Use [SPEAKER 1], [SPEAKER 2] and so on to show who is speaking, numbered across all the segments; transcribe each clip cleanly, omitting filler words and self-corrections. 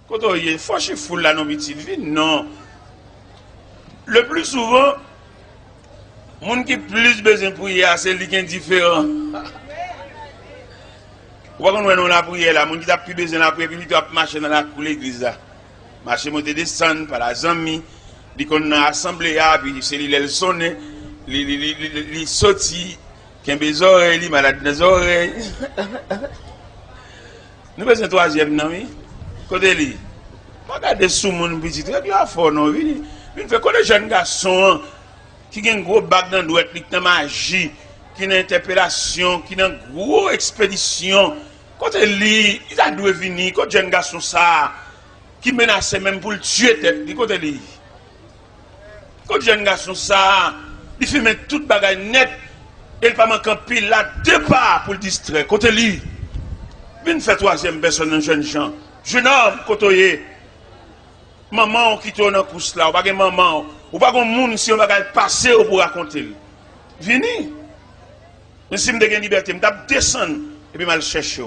[SPEAKER 1] Quand on y est, faut que foule là, non, petit vie, non. Le plus souvent, les gens qui plus besoin de prier, c'est les qui sont différents. Vous voyez, nous la prière là, les gens qui ont plus besoin de la prière, puis ils doivent marcher dans la cour de l'église là. Marcher, monter, descendre par la zami, ils sont dans l'assemblée, puis c'est les sonner, les sortis, qui ont des oreilles, les malades des oreilles. Nous faisons un troisième, non, oui? Côté lui. Regardez sous mon petit truc, il a fort, non, oui? Il fait que les jeunes garçons qui ont un gros bac dans le doigt, qui ont magie, qui ont une interpellation, qui ont une grosse expédition. Côté lui, il a dû venir, quand les jeunes garçons ça, qui menaçaient même pour le tuer, tête, côté lui. Quand les jeunes garçons ça, il fait mettre toute bagaille net, et il pas manquer un pile là, deux pas pour le distraire. Côté lui. Une fait troisième personne, un jeune gens. Jeune homme, côté, maman qui tourne en pouce là, ou pas de maman, ou pas de monde si on va passer pour raconter. Venez. Mais si je suis en liberté, je vais descendre et puis je vais chercher.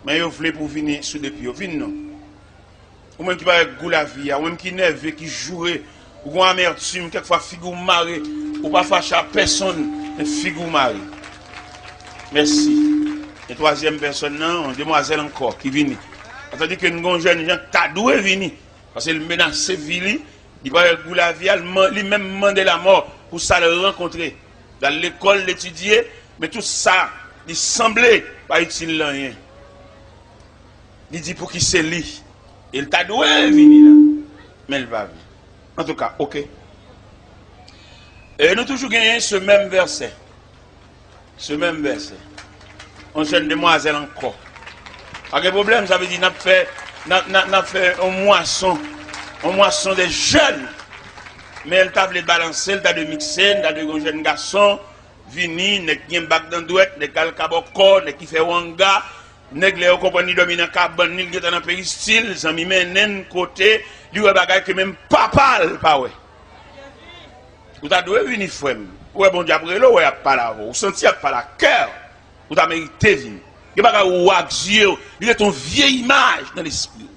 [SPEAKER 1] Mais vous voulez pour venir sous le pied. Venez non. Ou même qui va avec goût la vie, ou même qui nerveux, qui joue, ou qui amertume, quelquefois figure marée, ou pas fâché à personne, mais figure marée. Merci. Et troisième personne, non, demoiselle encore, qui vient. C'est-à-dire que nous avons jeune gens qui doué venir. Parce qu'il menace Vili, il va avec la vie, il même demandé la mort pour ça le rencontrer. Dans l'école, l'étudier, mais tout ça, il semblait pas utile rien. Il dit pour qui c'est lui. Il t'a doué venir là. Mais il va venir. En tout cas, ok. Et nous toujours gagné ce même verset. Ce même verset. On jeune demoiselle encore. Pas de problème, ça veut dire n'a fait un moisson des jeunes. Mais elle t'a de balancer, elle t'a de mixer, elle t'a de jeunes garçons, vini, ne qui un bac dans douette, ne cal caboko, ne qui fait wanga, ne qui les compagnie dominant cabane, ni qui dans pays style, ça mi mène côté, lui bagay que même papa pas ouais. Vous t'a doué uniforme. Ouais bon diable là, ouais pas là, vous senti pas la cœur. Vous avez mérité venir. Il n'y a pas de Dieu. Il est ton vieille image dans l'esprit.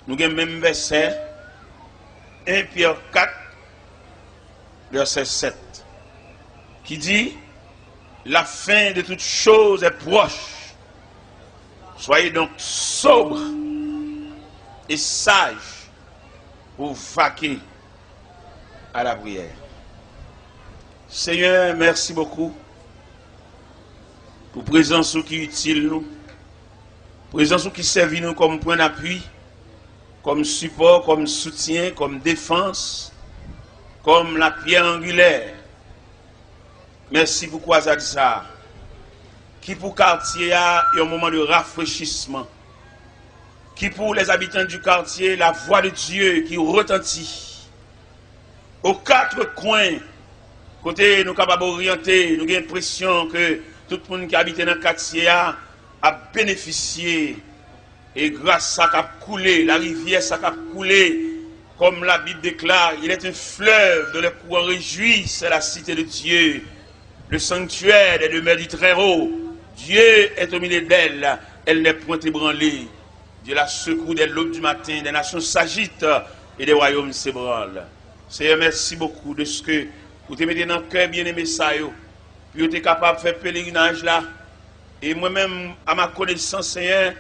[SPEAKER 1] Nous avons même verset 1 Pierre 4, verset 7, qui dit la fin de toutes choses est proche. Soyez donc sobres et sages pour vaquer à la prière. Seigneur, merci beaucoup. Pour présence qui utile nous, présence qui servit nous comme point d'appui, comme support, comme soutien, comme défense, comme la pierre angulaire. Merci pour quoi ça, qui pour quartier a un moment de rafraîchissement, qui pour les habitants du quartier la voix de Dieu qui retentit. Aux quatre coins, côté nous capables d'orienter, nous avons l'impression que tout le monde qui habite dans le quartier a bénéficié. Et grâce à ça qui a coulé, la rivière ça qui a coulé, comme la Bible déclare, il est un fleuve dont les courants réjouissent la cité de Dieu, le sanctuaire des demeures du Très-Haut. Dieu est au milieu d'elle, elle n'est point ébranlée. Dieu la secoue dès l'aube du matin, des nations s'agitent et des royaumes s'ébranlent. Seigneur, merci beaucoup de ce que vous te mettez dans le cœur, bien-aimé ça. Puis vous êtes capable de faire pèlerinage là. Et moi-même, à ma connaissance, Seigneur,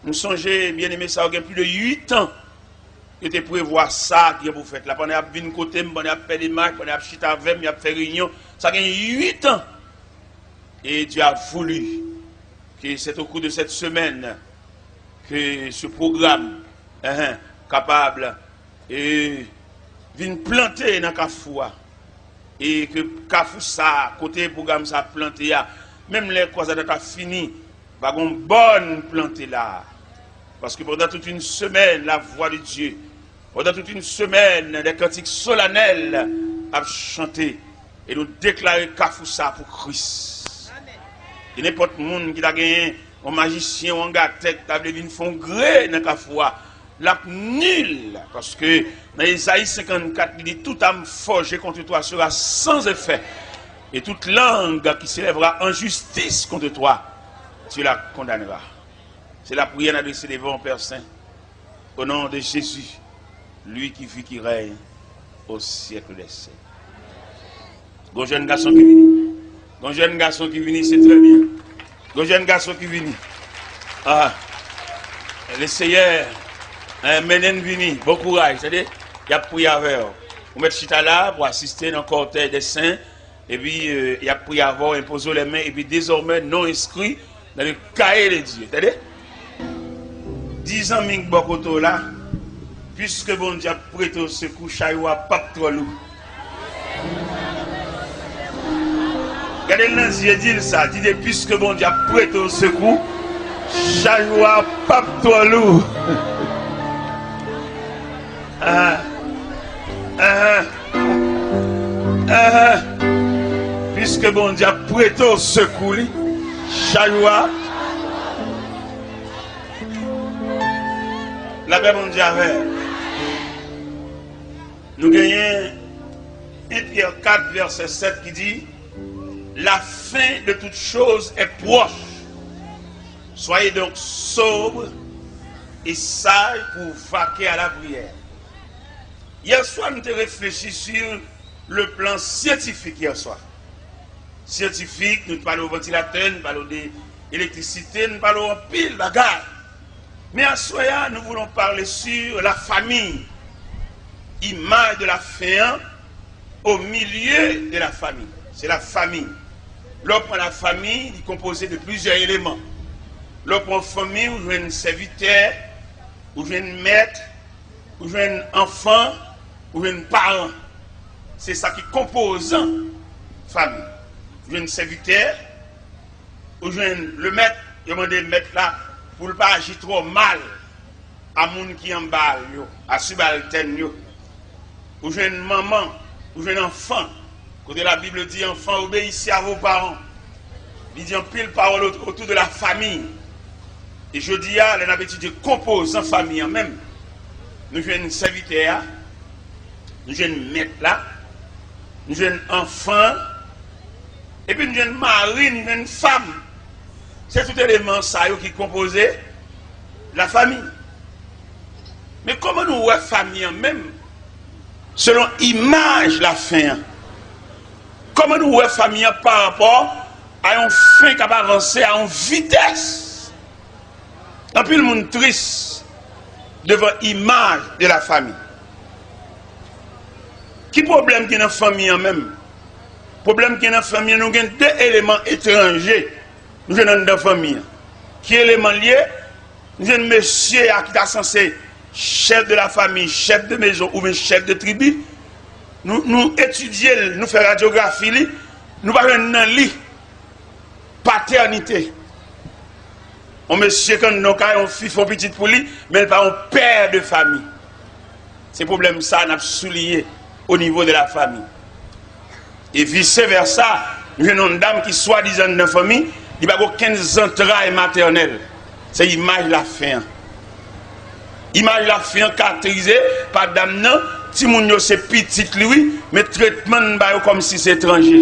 [SPEAKER 1] nous songeons, bien aimé, ça a plus de 8 ans que tu prévois ça que vous faites. Là, pendant que vous côté, pendant que vous fait des matchs, pendant que vous chita avec, vous fait réunion, ça a 8 ans. Et Dieu a voulu que c'est au cours de cette semaine que ce programme capable et vienne planter dans Kafoua. Et que Kafou ça, côté programme ça planté là, même les causes d'être fini, va une bonne plantée là. Parce que pendant toute une semaine, la voix de Dieu, pendant toute une semaine, des cantiques solennels à chanter et nous déclarer Kafou ça pour Christ. Et n'importe monde qui a gagné un magicien ou un gars tête, qui a venir font gré dans Kafoua, la nul, parce que dans Isaïe 54, il dit toute âme forgée contre toi sera sans effet, et toute langue qui s'élèvera en justice contre toi, tu la condamneras. C'est la prière adressée devant Père Saint. Au nom de Jésus, lui qui vit, qui règne au siècle des siècles. Un jeune garçon qui vient. Un jeune garçon qui vient, c'est très bien. Un jeune garçon qui vient. Ah, le Seigneur, menen vini, bon courage. C'est-à-dire, il y a prié avec vous. Vous mettez chita là pour assister dans le cortège des saints. Et puis, il y a prié avant, imposer les mains. Et puis, désormais, non inscrit dans le cahier de Dieu. C'est-à-dire, 10 ans, Ming Bokoto là, puisque bon Dieu a prêté au secours, Chayoua, pas trop lourd. Regardez le Dieu dit ça, dit puisque bon Dieu a prêté au secours, Chayoua, pas trop lourd. Puisque bon Dieu a prêté au secours, Chayoua, la paix mon Dieu avec. Nous gagnons 1 Pierre 4, verset 7 qui dit: la fin de toute chose est proche. Soyez donc sobres et sages pour vaquer à la prière. Hier soir, nous avons réfléchi sur le plan scientifique hier soir. Scientifique, nous parlons de ventilateur, nous parlons d'électricité, nous parlons de pile bagarre. Mais à soir, nous voulons parler sur la famille. Image de la fin au milieu de la famille. C'est la famille. Lorsqu'on la famille, il est composé de plusieurs éléments. Lorsqu'on famille, vous avez un serviteur, vous avez un maître, vous avez un enfant, vous avez un parent. C'est ça qui compose la famille. Vous avez un serviteur, vous avez le maître, il demande le maître là pour ne pas agir trop mal à gens qui en bas, à subalterne. Vous avez une maman, vous avez un enfant. Quand la Bible dit enfant, obéissez à vos parents. Il dit en pile parole autour de la famille. Et je dis à l'habitude de composer en famille en même. Nous avons un serviteur, nous avons un maître là, nous avons un enfant, et puis nous avons un mari, nous avons une femme. C'est tout élément ça qui compose la famille. Mais comment nous voyons la famille en même? Selon image la fin. Comment nous voyons la famille par rapport à une fin qui va avancer à une vitesse? Un peu le monde triste devant l'image de la famille. Qui problème qui est dans la famille en même? Problème qui est dans la famille, nous avons deux éléments étrangers. Nous avons dans la famille. Qui est élément lié? Nous avons un monsieur qui est censé chef de la famille, chef de maison ou même chef de tribu. Nous étudions, nous faisons radiographie, nous parlons dans lit paternité. On monsieur quand nous avons un fils, un petit pour lui, mais pas un père de famille. C'est problème ça, nous avons souligné au niveau de la famille. Et vice versa, nous avons une dame qui soi-disant dans la famille, il n'y a pas aucun entrailles maternelles. C'est l'image de la fin. Image de la fin caractérisée par dame non, si mon c'est petit lui, mais traitement comme si c'est étranger.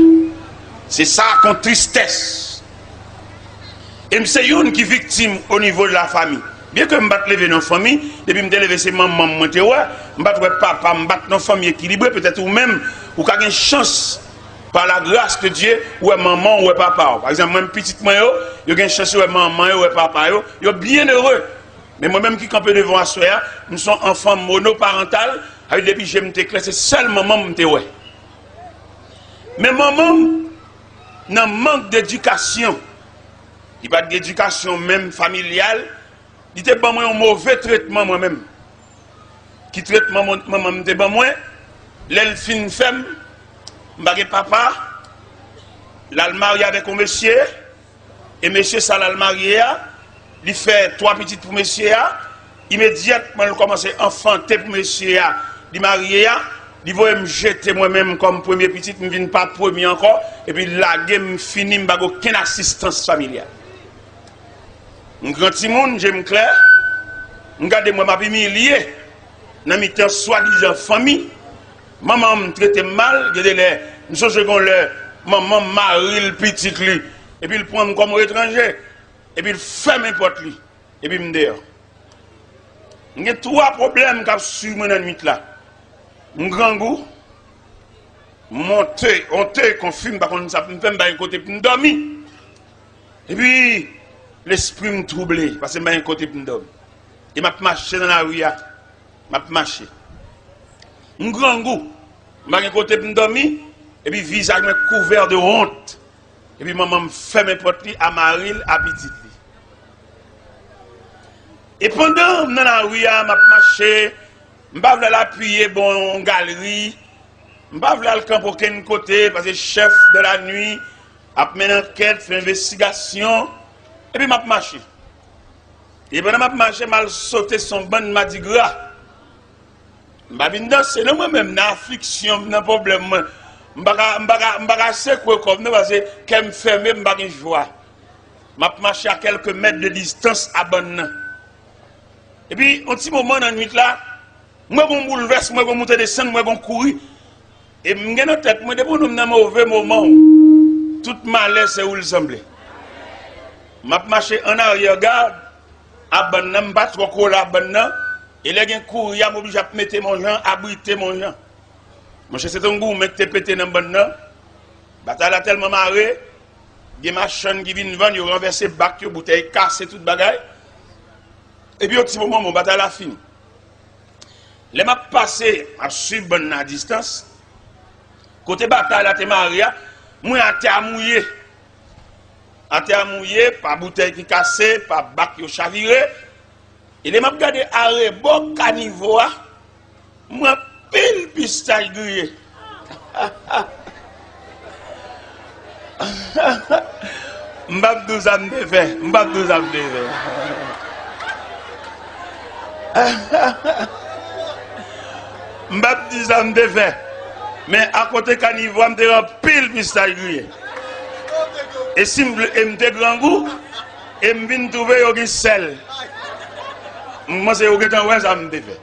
[SPEAKER 1] C'est ça qu'on tristesse. Et c'est une qui est victime au niveau de la famille. Bien que je me lever dans la famille, depuis que je me lever c'est maman, je me papa, je me dans la famille équilibrée, peut-être ou même, ou qu'il y a une chance par la grâce de Dieu, ou maman ou papa. Par exemple, moi, petite moi, il y a une chance ou maman ou papa, il est bien heureux. Mais moi-même qui campe devant la soeur, nous sommes enfants monoparentaux, avec depuis que je me déclare, c'est seul maman qui me ouais. Mais maman, dans manque d'éducation, il n'y a pas d'éducation même familiale, il était bon moi un mauvais traitement moi-même. Qui traite maman me bon moi, l'elfine femme, m'bagé papa, l'al marié avec un monsieur, et monsieur ça l'al marié, il fait 3 petites pour monsieur, immédiatement il commence à enfanter pour monsieur, il marié, il va me jeter moi-même comme premier petit, je ne viens pas premier encore, et puis la game fini, je n'ai aucune assistance familiale. Un grand petit monde, j'aime clair, regardez-moi ma famille liée, dans mes temps soi-disant famille, maman me traite mal, regardez-les, nous sommes le maman marie le petit lui, et puis il prend comme étranger, et puis il fait n'importe lui. et puis me dehors. Il y a trois problèmes qui sont dans la nuit là. Un grand goût, monter, qu'on fume, par contre, ça me fait un côté pour me dormir. Et puis, l'esprit me troublé, parce que je suis un côté pour me dormir. Et je marché dans la rue, je marché. Un grand goût, je suis un côté pour me dormir, et puis, le visage me couvert de honte. Et puis, maman me fait mes portes à Maril, à Petit. Et pendant dans la rue, je marché, je ne vais pas l'appuyer bon galerie, je ne vais pas le camp pour aucun côté, parce que le chef de la nuit a mené une enquête, fait une investigation, et puis je marché. Et pendant que je marché, je sauté son ban, m'a dit gras. Je vais danser, non, moi-même, dans l'affliction, dans le problème, je ne vais pas secouer comme parce que quand je me ferme, je ne vais pas joie. Je marché à quelques mètres de distance à bonne. Et puis, un petit moment dans la nuit là, moi, je bouleverse, moi, je monte descendre, moi, je courir. Et je suis en tête, moi, depuis un mauvais moment, tout malaise, c'est où il semblait. Je marche en arrière-garde, à bonne, je ne pas trop coller à bonne, et là, je cours, je m'oblige à mettre mon gens, à abriter mon gens. Moi, c'est un goût, je te pété dans bonne, la bataille a tellement marré, il y a des machines qui viennent vendre, ils ont renversé le bac, les bouteilles cassées, toute bagaille. Et puis, au petit moment, mon bataille a fini. Les m'a passé à suivre bonne à distance. Côté bataille, la Maria, moi, à terre mouillé. À terre mouillé, pas bouteille qui cassée, pas bac qui chaviré. Et les m'a regardé arrêt, bon caniveau, moi, pile pistache grillé. M'bap 12 ans de fait, m'bap 12 ans de fait. M'bap 10 ans de fait. Mais à côté caniveau, m'te rend pile pistache grillé. Et si m'te grand goût, et m'vin trouver yon sel. Moi c'est yon ouais ça m'te fait.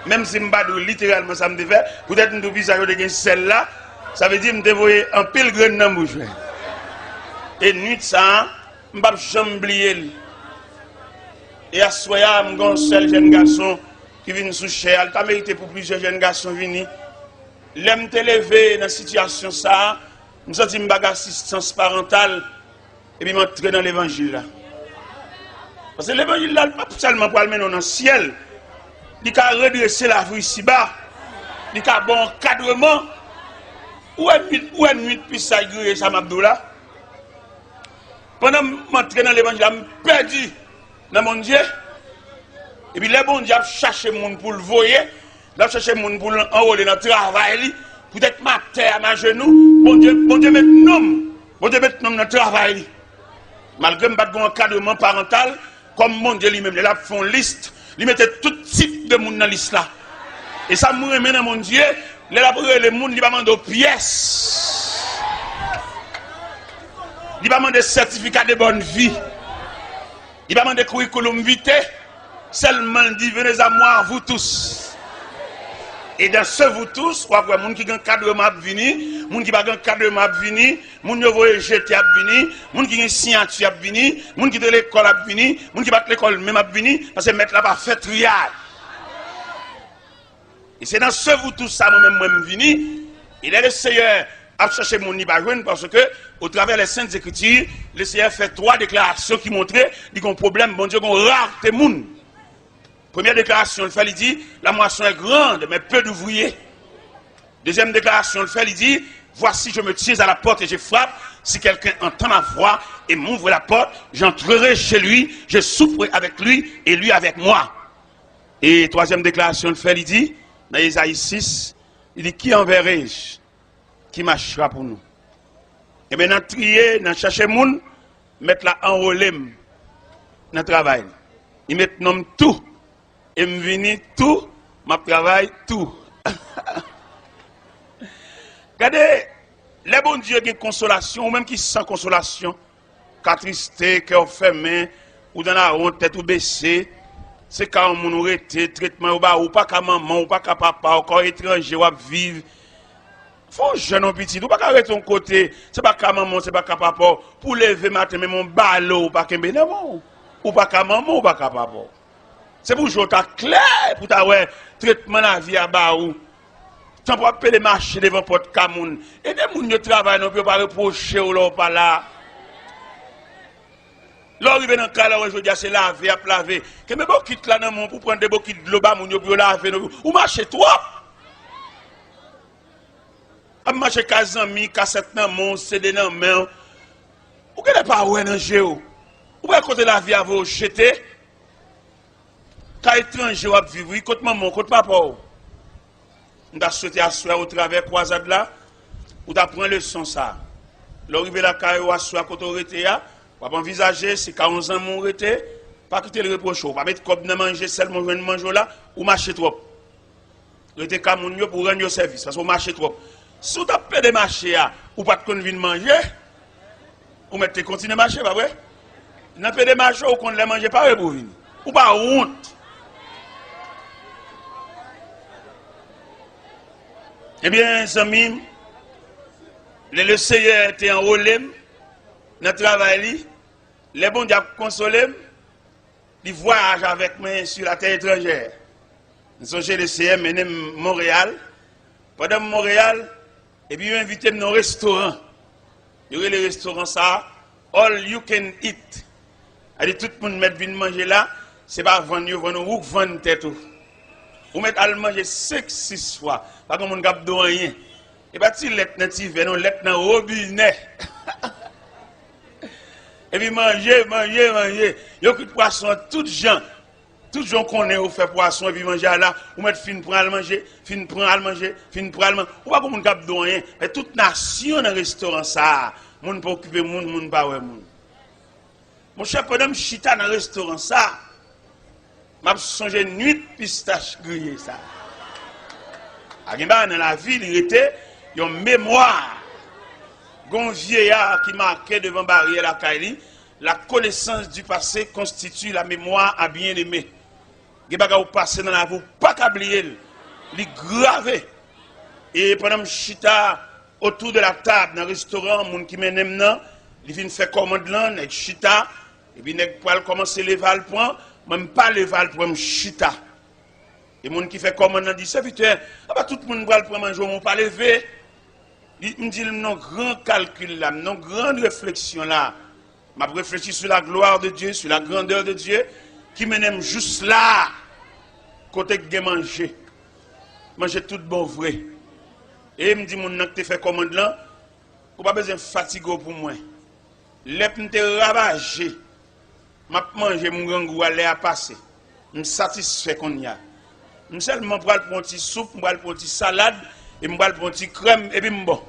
[SPEAKER 1] Même si m'bap littéralement ça m'te fait, peut-être m'te pistache yon sel là, ça veut dire m'te voyer un pile grain dans bouche. Et nuit ça, m'bap chamblier. Et à ce soir, je suis un seul jeune garçon qui vient sous cher. Il a mérité pour plusieurs jeunes garçons venir. L'aime te lever dans la situation ça, je me sens une assistance parentale et puis je m'entre dans l'évangile là. Parce que l'évangile là, pas seulement pour aller dans le ciel, il a redressé la vie ici-bas, il a bon encadrement. Où est nuit puis ça grille ça m'abdoula. Pendant que je m'entre dans l'évangile, je me perdu dans mon Dieu. Et puis les bons dieux cherchent les gens pour le voyer, ils cherchent les gens pour l'enrôler dans le travail, peut-être ma terre, ma genou. Bon Dieu met nom dans le travail. Malgré un encadrement parental, comme mon Dieu lui-même, il a fait une liste, il mettait tout type de monde dans la liste là. Et ça me remet dans mon Dieu, il a pris les gens, il va demander aux pièces. Il va demander certificat de bonne vie. Il va demander curriculum vitae. Seulement il dit venez à moi, vous tous. Et dans ce vous tous, on voit les gens qui ont un cadrement à venir, les gens qui n'ont pas un cadrement à venir, les gens qui ont jeté à venir, les gens qui ont une signature à venir, les gens qui ont l'école à venir, les gens qui n'ont pas l'école même à venir, parce que mettre là-bas fait triage. Et c'est dans ce vous tous, ça, moi-même, venir. Il est le Seigneur à chercher mon Ibajouen parce que, au travers des Saintes Écritures, le Seigneur fait 3 déclarations qui montraient qu'il y a un problème, bon Dieu, qu'on rare des gens. Première déclaration, il fait, il dit, la moisson est grande, mais peu d'ouvriers. Deuxième déclaration, il fait, il dit, voici, je me tiens à la porte et je frappe. Si quelqu'un entend ma voix et m'ouvre la porte, j'entrerai chez lui, je souperai avec lui et lui avec moi. Et troisième déclaration, il fait, il dit, dans Isaïe 6, il dit, qui enverrai-je? Qui marchera pour nous? Et bien, dans trier, dans chercher moun, mettre la enrôler dans le travail. Il met nom tout. Et me venir tout, ma travail tout. Regardez, les bons dieux qui ont consolation, ou même qui sans consolation, qu'à tristé, cœur fermé, ou dans la honte, tête ou baissée, c'est quand on aurait été traitement ou pas qu'à maman, ou pas qu'à papa, encore étranger, ou à vivre. Faut jeune ou petit, ou pas qu'à ton côté, c'est pas qu'à maman, c'est pas qu'à papa, pour lever matin, mais mon ballot, ou pas qu'un bénévole. ou pas qu'à maman ou pas qu'à papa. C'est pour jouer ta clair pour ta ouais traitement la vie à bas ou tant pour appeler les marchés devant porte camoun et des moun qui travaillent non peut pas reprocher ou là pas là. L'arrivé dans cas là aujourd'hui c'est laver à laver. Que me bon quitte là dans mon pour prendre des bouquets de l'eau bas moun yo pour laver ou marcher trop. A marcher kazami cassette dans mon CD dans main. Ou qu'elle pas ouais dans géo. Ou pas côté la vie à vous jeter. Quand étranger va vivre, côté maman, côté papa. On t'a souhaité asseoir au travers croisade là, ou t'a prendre le son ça. L'arrivée la caille asseoir côté arrêté là, pas envisager c'est 40 ans mon arrêté, pas quitter le reproche, pas mettre comme de manger seulement joindre manger là ou marcher trop. Rester comme nous pour rendre service parce que marcher trop. Si tu as peur de marcher ou pas de venir manger, ou mettre continuer marcher pas vrai? N'a pas de marcher ou qu'on les manger pas pour venir. Ou pas honte. Eh bien, amis, le Seigneur était enrôlé dans le travail, les bons diables consolés, ils voyagent avec moi sur la terre étrangère. Nous sommes chez le CM, mené Montréal. Pendant Montréal, et puis ils invité dans un restaurant. Il y a le restaurant ça, all you can eat. Alors tout le monde met manger là, c'est pas vendre, ou vendre tête. Ou mettre à manger 5-6 fois. Pas comme on cap de rien. Et pas si lettre native, non lettre dans robinet. Et puis manger. Yo coup de poisson toutes gens connaît ou fait poisson et puis manger là, ou mettre fin pour aller manger, fin pour aller manger. Ou pas comme on cap de rien. Mais toute nation dans restaurant ça, moun pas occuper moun pas ouais moun. Mon cher pendant chita dans restaurant ça, m'a songé nuit pistache grillée ça. Dans la ville, il était une mémoire. Un vieillard qui marquait devant barrière la Kaili, la connaissance du passé constitue la mémoire à bien aimer. Il y a passé dans la vie, pas oublier, il gravé. Et pendant que chita autour de la table dans le restaurant, les gens qui m'aiment, ils viennent faire commande là, avec chita, et puis ils vont commencer à lever le point, même pas lever le point, chita. Et les gens qui font commande dit, serviteur, tout le monde va le prendre manger, on ne pas lever. Il me dit, non, grand calcul là, non, grande réflexion là. Je réfléchis sur la gloire de Dieu, sur la grandeur de Dieu, qui m'aime juste là, côté que manger. Manger tout bon vrai. Et il me dit, mon nom que tu fais commande là, tu n'as pas besoin de fatiguer pour moi. Les gens te ravagé. Je mange mon grand goût à l'air passer. Je suis satisfait qu'on y a. Je seulement prends un petit soupe, je prends un petit salade, et je prends un petit crème, et puis je bon.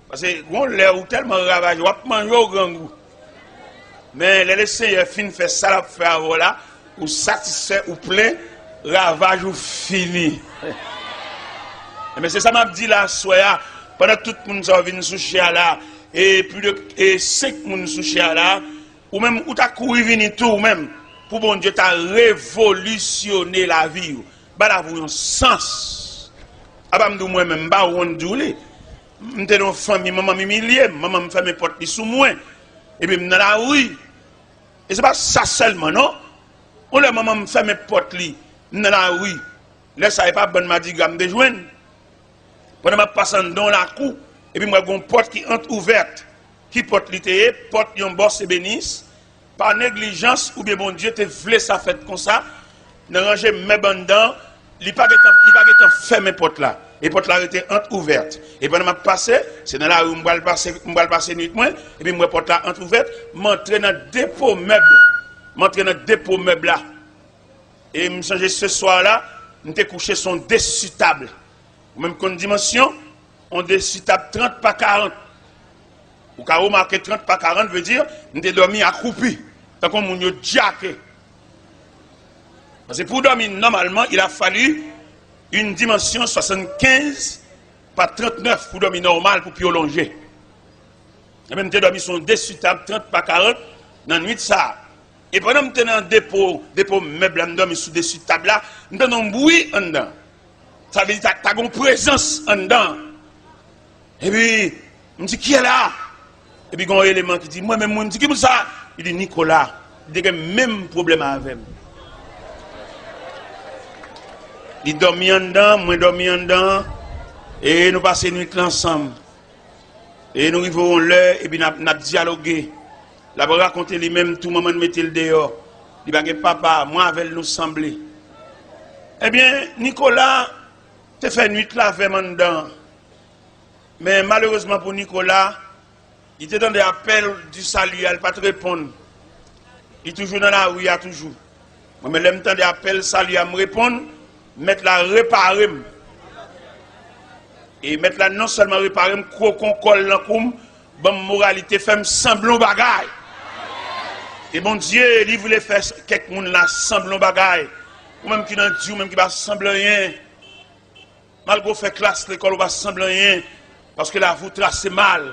[SPEAKER 1] Parce que on l'air ou tellement ravagé, je mange au grand goût. Mais les Seigneur fin fait ça, la faire voilà, ou satisfait, ou plein, ravage ou fini. Mais c'est ça m'a dit là, soya, pendant tout le monde qui vient sous chia là, et plus de 5 personnes sous chia là, ou même où t'as couru venir tout même, pour bon Dieu t'as révolutionné la vie. Bah là vous un sens. Aba m'dou moi même ba on doulé. M'était dans famille, maman m'humilier, maman me fait mes portes sous moi. Et puis dans la rue. Et c'est pas ça seulement non. On la maman me fait mes portes li dans la rue. Là ça est pas bonne madigame de joindre. Pendant ma passant dans la cour et puis moi gon porte qui entre ouverte. Qui porte l'ité, porte yon boss et bénisse. Par négligence ou bien bon Dieu te voulait ça fait comme ça. Ne ranger mes bandans, il pas fermé porte là. Et porte là était entre ouverte. Et pendant ma passé, c'est dans la rue m'bal passer nuit moi et puis moi porte là entre ouverte, m'entrer dans dépôt meuble là. Et me changer ce soir là, m'était couché son dessus table. Même qu'on dimension, on dessus table 30 par 40. Ou quand on marque 30 par 40 veut dire nous avons dormi accroupi. Tant qu'on nous jacké. Parce que pour dormir normalement, il a fallu une dimension 75 par 39 pour dormir normal pour prolonger. Et même nous avons dormi son dessus table 30 par 40 dans la nuit ça. Et pendant que nous sommes dans le dépôt meuble, nous dormi sous dessus table là, nous avons un bruit en dedans. Ça veut dire que tu as une présence en dedans. Et puis, je me dis qui est là? Et puis, il y a un élément qui dit, moi-même, je me dis, qui est ça? Il dit, Nicolas. il a le même problème avec. Il dormit en dedans, moi dormi en dedans, et nous passons nuit ensemble. Et nous arrivons l'heure, et puis nous avons dialogué. La va raconter lui-même, tout le monde mettait le dehors. Il va dire, papa, moi avec nous sembler. Eh bien, Nicolas, tu fait nuit là, fait dedans. Mais malheureusement pour Nicolas, il était dans des appels du salut, il n'a pas te répondre. Il est toujours dans la rue, il a toujours. Moi, mais l'aime temps des appels, salut, à me répondre, mettre la réparer. Et mettre la non seulement réparer, crocon, colle, l'encombre, bonne moralité, faire semblant bagaille. Et bon Dieu, il voulait faire quelques monde là, semblant bagaille. Ou même qui n'en dit, ou même qui va sembler rien. Malgré faire classe l'école, ou va sembler rien. Parce que là, vous tracez mal.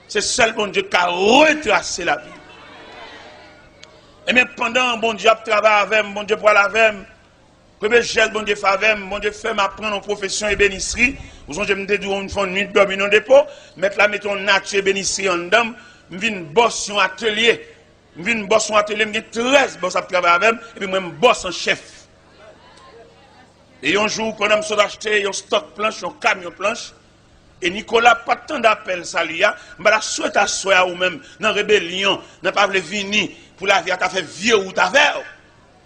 [SPEAKER 1] C'est seul bon Dieu qui a retracé la vie. Et bien pendant bon Dieu travaille avec moi, bon Dieu parle avec moi, premier geste bon Dieu fait avec moi, bon Dieu fait m'apprendre en profession et bénisserie. Vous avez dit une fois une nuit dormir dans le dépôt, mettre la mettons nature et bénisserie en dedans, je viens bosser un atelier. Je viens bosser un atelier, je 13 boss à travailler avec moi, et puis moi je bosse en chef. Et un jour, quand on a acheté un stock planche, un camion planche, et Nicolas, pas tant d'appels, ça lui a, je la souhaite à soi ou même, dans la rébellion, n'a pas voulu venir pour la vie, à fait vieux ou ta verre.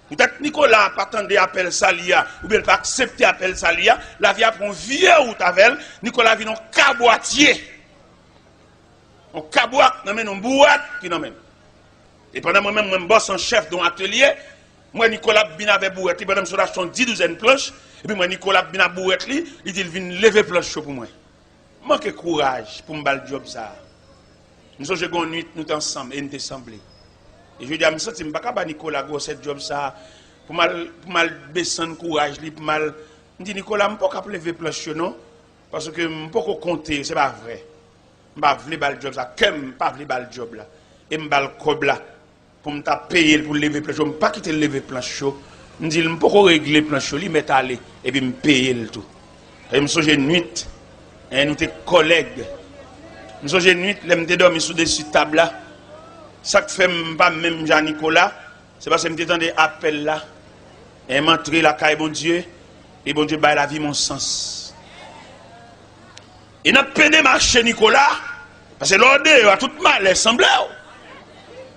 [SPEAKER 1] Peut-être Nicolas, pas tant d'appels, ça lui a, ou bien pas accepter appel, ça lui a, la vie a pris vieux ou ta verre, Nicolas vient en caboitier. On caboite, non mais non boîte, qui non même. Et pendant moi-même, je bosse en chef dans l'atelier, moi Nicolas bin avec bourrette, et pendant que je achète 10 douzaines de planches, et puis moi Nicolas bin avec bourrette, il dit il vient lever planche pour moi. Manque de courage pour me faire le job ça. Nous sommes une nuit, nous sommes ensemble et nous sommes assemblés. Et je dis à me sentir, je ne peux pas Nicolas go cette job ça pour mal baisser le courage, pour mal. Je dis Nicolas, je ne peux pas lever planche non parce que je ne peux pas compter, c'est pas vrai. Je ne peux pas le job ça, je ne peux pas le job là. Et je ne peux pas le cob là pour me payer pour lever planche. Je ne peux pas quitter lever planche. Je dis je ne peux pas régler planche, je mettre aller et puis me payer le tout. Et je me une nuit. Et nous sommes collègues. Nous sommes une nuit, nous sommes dormis sous des tables là. Ça que fait pas même Jean-Nicolas, c'est parce que nous sommes des appels là. Et m'entrer la caille bon Dieu. Et bon Dieu baille la vie mon sens. Et nous avons marcher Nicolas. Parce que l'ordre a tout mal semblé.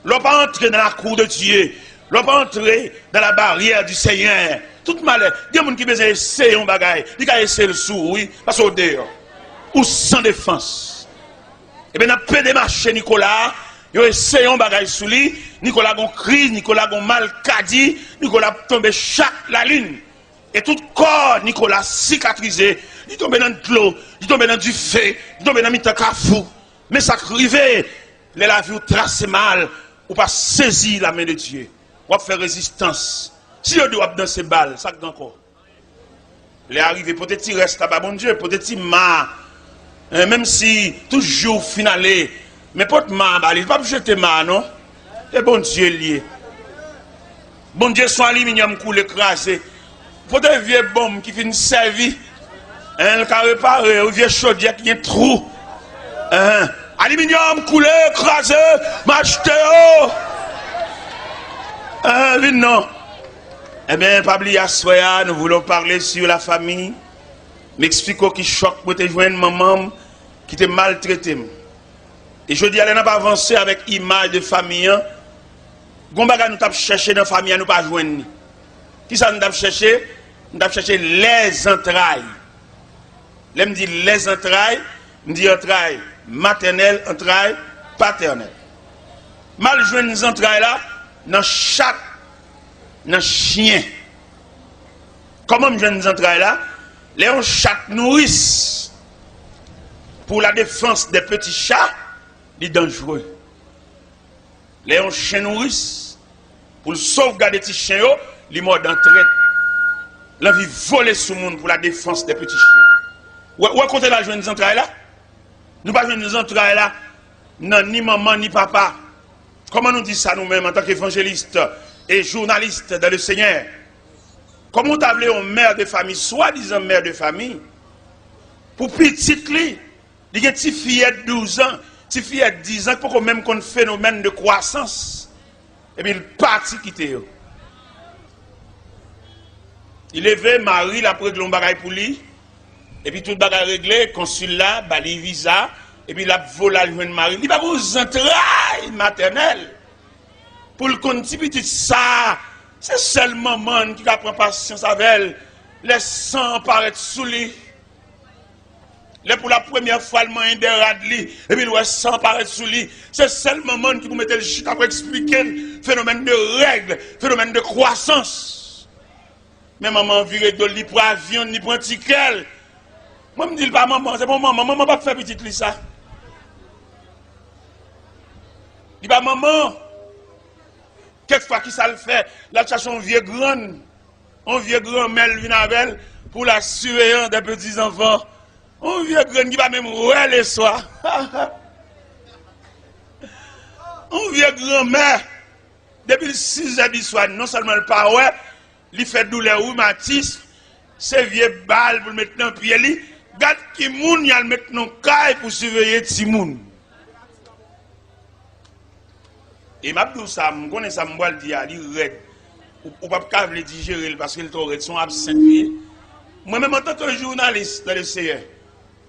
[SPEAKER 1] L'on pas entrer dans la cour de Dieu. L'on pas entrer dans la barrière du Seigneur. Tout mal. Il y a des gens qui besoin d'essayer un bagage. Ils ont essayé le sou, oui. Parce que dehors. Ou sans défense. Et bien, on a démarché Nicolas, il a essayé un bagage sous lui, Nicolas a une crise, Nicolas a mal cadi, Nicolas a tombé chaque la ligne. Et tout corps, Nicolas cicatrisé, il tombe dans de l'eau, il tombe dans du feu, il tombe dans le cafou. Mais ça arrive, la vie trace mal, ou pas saisir la main de Dieu, ou faire résistance. Si on doit dans ces balles, ça encore. Il est arrivé, peut-être il reste là-bas, bon Dieu, peut-être il m'a. Même si toujours finalé, mais pas de mal, il ne va pas jeter mal, non? Et bon Dieu lié. Bon Dieu, son aluminium coule écrasé. Faut des vieilles bombes qui finissent servi. Le cas réparé, ou vieux chaudière qui est trou. Aluminium coulé, écrasé, m'acheter. Non. Eh bien, Pabli Assoya, nous voulons parler sur la famille. M'expliquons qui choque pour te joindre maman qui t'a maltraité. Et je dis, allez, n'a pas avancé avec image de famille. Gombaga nous t'a cherché dans la famille, nous pas joindre. Qui ça nous t'a cherché? Nous t'a cherché les entrailles. Là, me dit les entrailles, me dit entrailles maternelles, entrailles paternelles. Mal joindre les entrailles là, dans chaque, dans chien. Comment me joindre les entrailles là? Les chats nourrissent pour la défense des petits chats, c'est dangereux. Les chiens nourrissent pour sauvegarder les petits chiens, les morts d'entrée. L'envie voler sur le monde pour la défense des petits chiens. Où est-ce qu'on a joué des entrailles là? Nous ne jouons des entrailles là, non, ni maman ni papa. Comment nous disons ça nous-mêmes en tant qu'évangélistes et journalistes dans le Seigneur? Comment t'appelez une mère de famille, soi-disant mère de famille, pour petite li, il y a une petite fillette de 12 ans, une petite fillette de 10 ans, pour même qu'on phénomène de croissance. Et puis il partit quitter eux. Il levé Marie la près de l'embagaille pour lui. Et puis tout le bagage réglé, consul là, bali visa. Et puis la volé à Marie. Il va vous entrailles maternelle. Pour le compte petit ça, c'est seulement maman qui prend patience avec elle. Les sang paraître sous lui. Là pour la première fois, le moyen de radli, et puis le sang paraît sous lui. C'est seulement maman qui vous mette le chute pour expliquer le phénomène de règles, phénomène de croissance. Mais maman viré de lui pour avion, ni pour un ticket. Moi, je me dis pas maman, c'est pour maman. Maman va faire petite ça. Il va maman. Quelquefois qui ça le fait, là cherche un vieux grand mère vient avec elle pour la surveillance des petits enfants. Un vieux grand qui va même rouler les soirs. Un vieux grand mère depuis 6 heures du soir, non seulement le pas ouais, il fait douleur rhumatisme, c'est vieux balle pour le mettre dans le pied li. Gade qui moun y a le mettre dans caille pour surveiller ti moun. Et m'a dit ça, je connais ça, je le dire, il est ou pas capable de digérer parce qu'il est son absent. Moi-même, en tant que journaliste dans le CR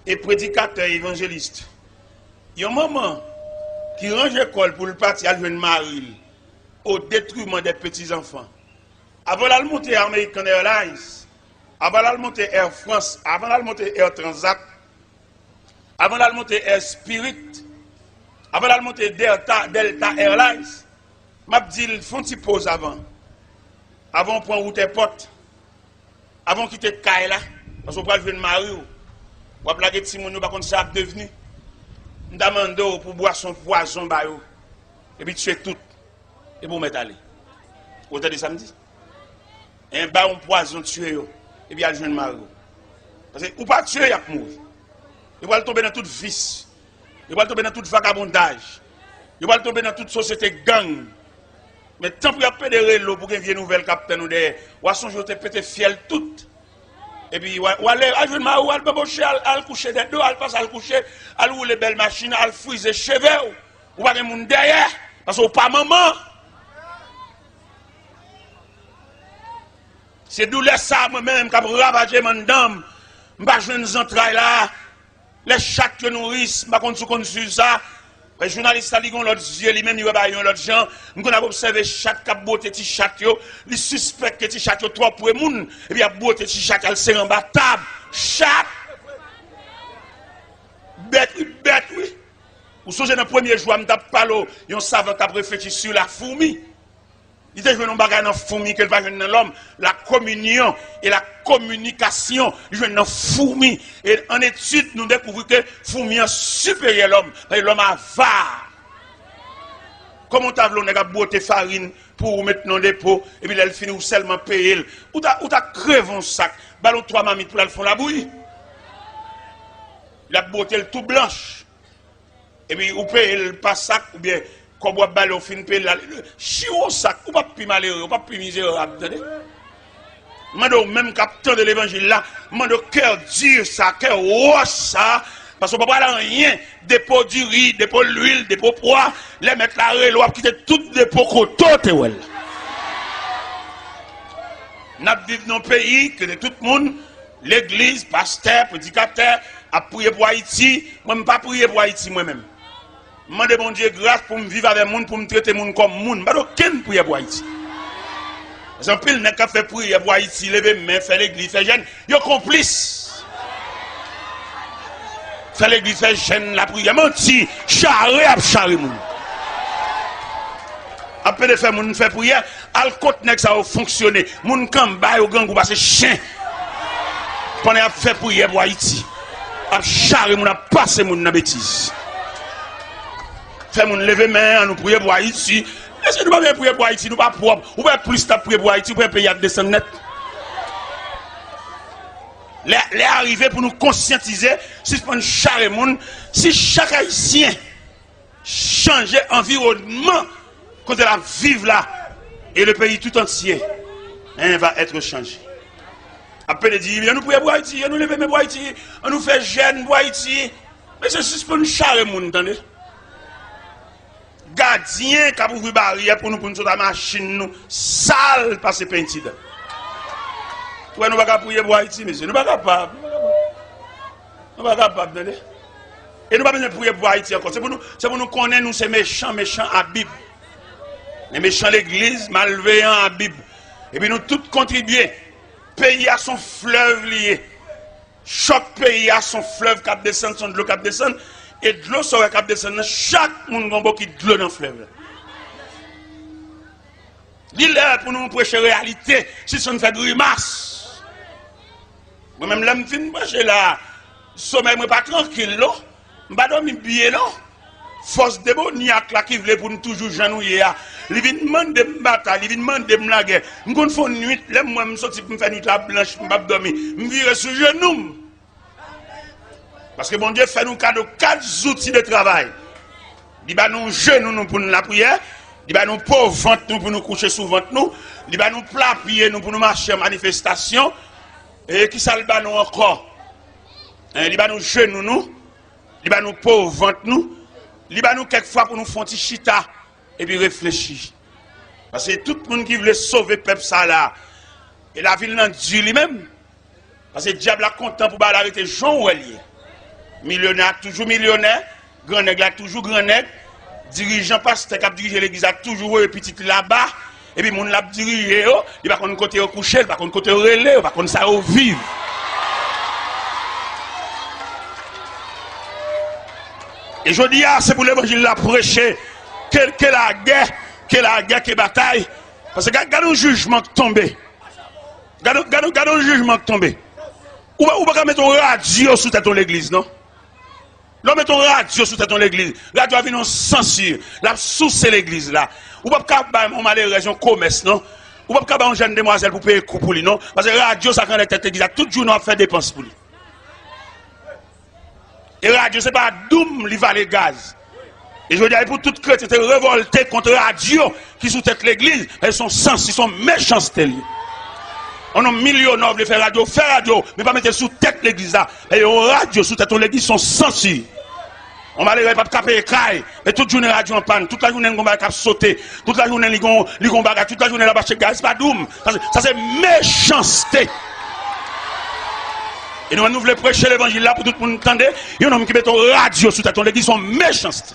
[SPEAKER 1] et prédicateur évangéliste, il y a un moment qui range l'école pour le parti à jouer Marie au détriment des petits-enfants. Avant de monter American Airlines, avant de monter Air France, avant de monter Air Transat, avant de monter Air Spirit, avant de monter Delta Airlines, m'a dit il faut une petite pause avant. Avant de prendre route porte. Avant de quitter Kaila, parce qu'on va jouer de Mario. On va plaquer Timon, nous va contre ça devenu. Nous demandons pour boire son poison, et puis tuer tout. Et pour mettre aller. Au temps de samedi. Un baron poison tuer, et puis il jouer de Mario. Parce que ou pas tuer, il y a mourir. Il va tomber dans toute vice. Il va tomber dans tout vagabondage. Il va tomber dans toute société gang. Mais tant pour pédérer l'eau pour qu'il vienne nouvelle capitaine ou des oissons je te pété fiel tout. Et puis ou aller à jouer ma ou al babocher al coucher des deux, al passe al coucher, al rouler belle machine, al friser cheveux ou pas de monde derrière parce que pas maman. C'est douleur ça moi-même qui a ravagé mon dame. M'pas jeunes entrailles là. Les chats que nourrissent, ma compte sur ça. Les journalistes a dit qu'on l'autre yeux, lui-même, il va pas l'autre gens. Nous avons observé chaque cap beauté ti chat yo, les suspects que ti chat yo trop pour moun, et puis a beauté ti chat elle c'est en bas table. Chat. Bête oui. Ou songez dans le premier jour, m't'a parlé, yon savant qui a réfléchi sur la fourmi. Il était joué dans bagage dans fourmi qu'elle va jouer dans l'homme, la communion et la communication, il joue dans fourmi. Et en étude, nous découvrons que fourmi est supérieur à l'homme, l'homme avare. Comment t'as voulu botter farine pour mettre dans le dépôt et puis elle finit ou seulement payer ou t'as crevé un sac, ballon 3 mamites pour aller faire la bouillie. Il a botté tout blanche. Et puis ou paye le pas sac ou bien comme on balle au fin paye la chiot sac ou pas plus malheureux, ou pas plus misérable, attendez. Mando même capteur de l'évangile là, mando cœur dur ça, cœur roche ça. Parce qu'on ne peut pas rien, dépôt du riz, dépôt de l'huile, dépôt de poids, les mettre la règle, on quitter tout dépôt côté. Nous vivons dans un pays que de tout le monde, l'église, pasteur, prédicateur, a prié pour Haïti. Moi, je ne pas prier pour Haïti moi-même. Je demande bon Dieu grâce pour me vivre avec les gens, pour me traiter les gens comme les gens. Je ne pas prier pour Haïti. Parce que pile, n'a fait prier pour Haïti, lever main, faire l'église, faire jeune, ils sont complices. Faire l'église, faire jeune, la prière, menti, charré à charré moun. Après de faire moun faire prière, al côté nek ça va fonctionner. Moun kamba au gang ou passer chien. Pendant à faire prière pour Haïti. A charré moun a passer moun dans bêtise. Faire moun lever main, nous prier pour Haïti. Est-ce que nous pas bien prier pour Haïti, nous pas propre. Ou pas plus ta prier pour Haïti, ou pas payer à descendre net. Les arrivés pour nous conscientiser, si on charre moun, si chaque haïtien changeait environnement, quand elle a vivre là, et le pays tout entier, va être changé. Après, il dit, nous prions pour Haïti, nous levons pour Haïti, on nous fait jeune pour Haïti. Mais c'est juste pour nous charrer moun, entendez? gardien qui a ouvert barrière pour nous sur la machine nous sale passer peinture. Ouais, nous ne pouvons pas prier pour Haïti, monsieur. Nous ne sommes pas capables. Nous ne sommes pas capables. Et nous ne pouvons pas prier pour Haïti encore. C'est pour nous connaître, nous, ces méchants à Bible. Les méchants l'église, malveillants à Bible. Et puis nous tous contribuer. Pays à son fleuve lié. Chaque pays a son fleuve qui descend, son de l'eau qui descend. Et de l'eau sera qui descend. Chaque monde a beaucoup de l'eau dans le fleuve. Dis-le pour nous prêcher la réalité. Si ça nous fait grimace. Moi-même, là, je suis prêcher là. Sommeil, je ne suis pas tranquille, non? Je ne suis pas dormir bien, non? Force démoniaque là qui voulait pour nous toujours janouiller. Il vient demander de me battre, il vient demander de me la guerre. Je vais faire une nuit, là, moi, je sorti pour me faire une nuit la blanche, je ne vais pas dormir. Je vais virer sur genou. Parce que bon Dieu fait nous cadeau 4 outils de travail. Il va nous genoux pour nous la prière. Il va nous pauvres ventre nous pour nous coucher sous ventre nous. Il va nous plat pied nous pour nous marcher en manifestation. Et qui ça le va nous encore? Il va nous genoux nous. Il va nous pauvres ventre nous. Il va nous quelquefois pour nous faire un petit chita et puis réfléchir. Parce que tout le monde qui voulait sauver le peuple ça là, et la ville n'a Dieu lui-même. Parce que le diable a content pour arrêter Jean Ouelier. Millionnaire, toujours millionnaire. Grand nègre, toujours grand nègre. Dirigeant pasteur qui a dirigé l'église a toujours eu petit là-bas. Et puis, mon l'a dirigé, il va qu'on côté au coucher, il va qu'on côté au relais, il va qu'on ça au vivre. Et je dis, c'est pour l'évangile la prêcher, que la guerre, que bataille. Parce que regardez le jugement qui tombe. Regardez le jugement qui tombe. Ou pas mettre un radio sous ton l'église, non? Là, mettons radio sous ton l'église. Radio vient en censure. Là, sous l'église là. Ou pas faire un malheureux, un commerce, non? Ou pas faire une jeune demoiselle pour payer coup pour lui, non? Parce que radio, ça quand l'église, tout jour, on fait dépenses pour lui. Et radio, c'est pas doum, il va les gaz. Et je veux dire, pour toute chrétien, c'est révolté contre radio qui sous tête l'église. Elles sont sens, ils sont méchants, on a millionnaires de faire radio, mais pas mettre sous tête l'église là. Et on radio sous tête l'église sont censurés. On va aller pas caper les cailles, mais toute journée radio en panne, toute la journée on va cap sauter, toute la journée li gon bagarre, toute la journée là bas chez gaz, pas doum. Ça c'est méchanceté. Et nous voulons prêcher l'évangile là pour tout le monde entendre. Il y a un homme qui met ton radio sous tête l'église sont méchanceté.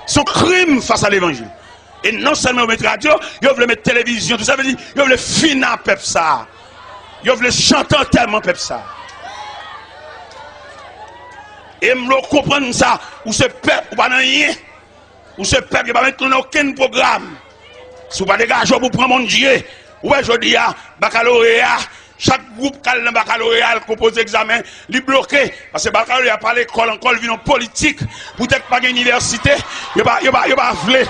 [SPEAKER 1] Sont crimes face à l'évangile. Et non seulement mettre radio, ils veulent mettre télévision, tout ça veut dire, ils veulent finir peuple ça. Ils veulent chanter tellement peuple ça. Et me comprendre ça, ou ce peuple, ou pas rien, ou ce peuple, il va mettre dans aucun programme. Si vous pas dégager pour prendre mon Dieu, ouais, je dis, baccalauréat, chaque groupe qui a le baccalauréat, compose examen, il est bloqué. Parce que baccalauréat, pas l'école, encore, il vient en politique, peut-être pas l'université, il va vouloir.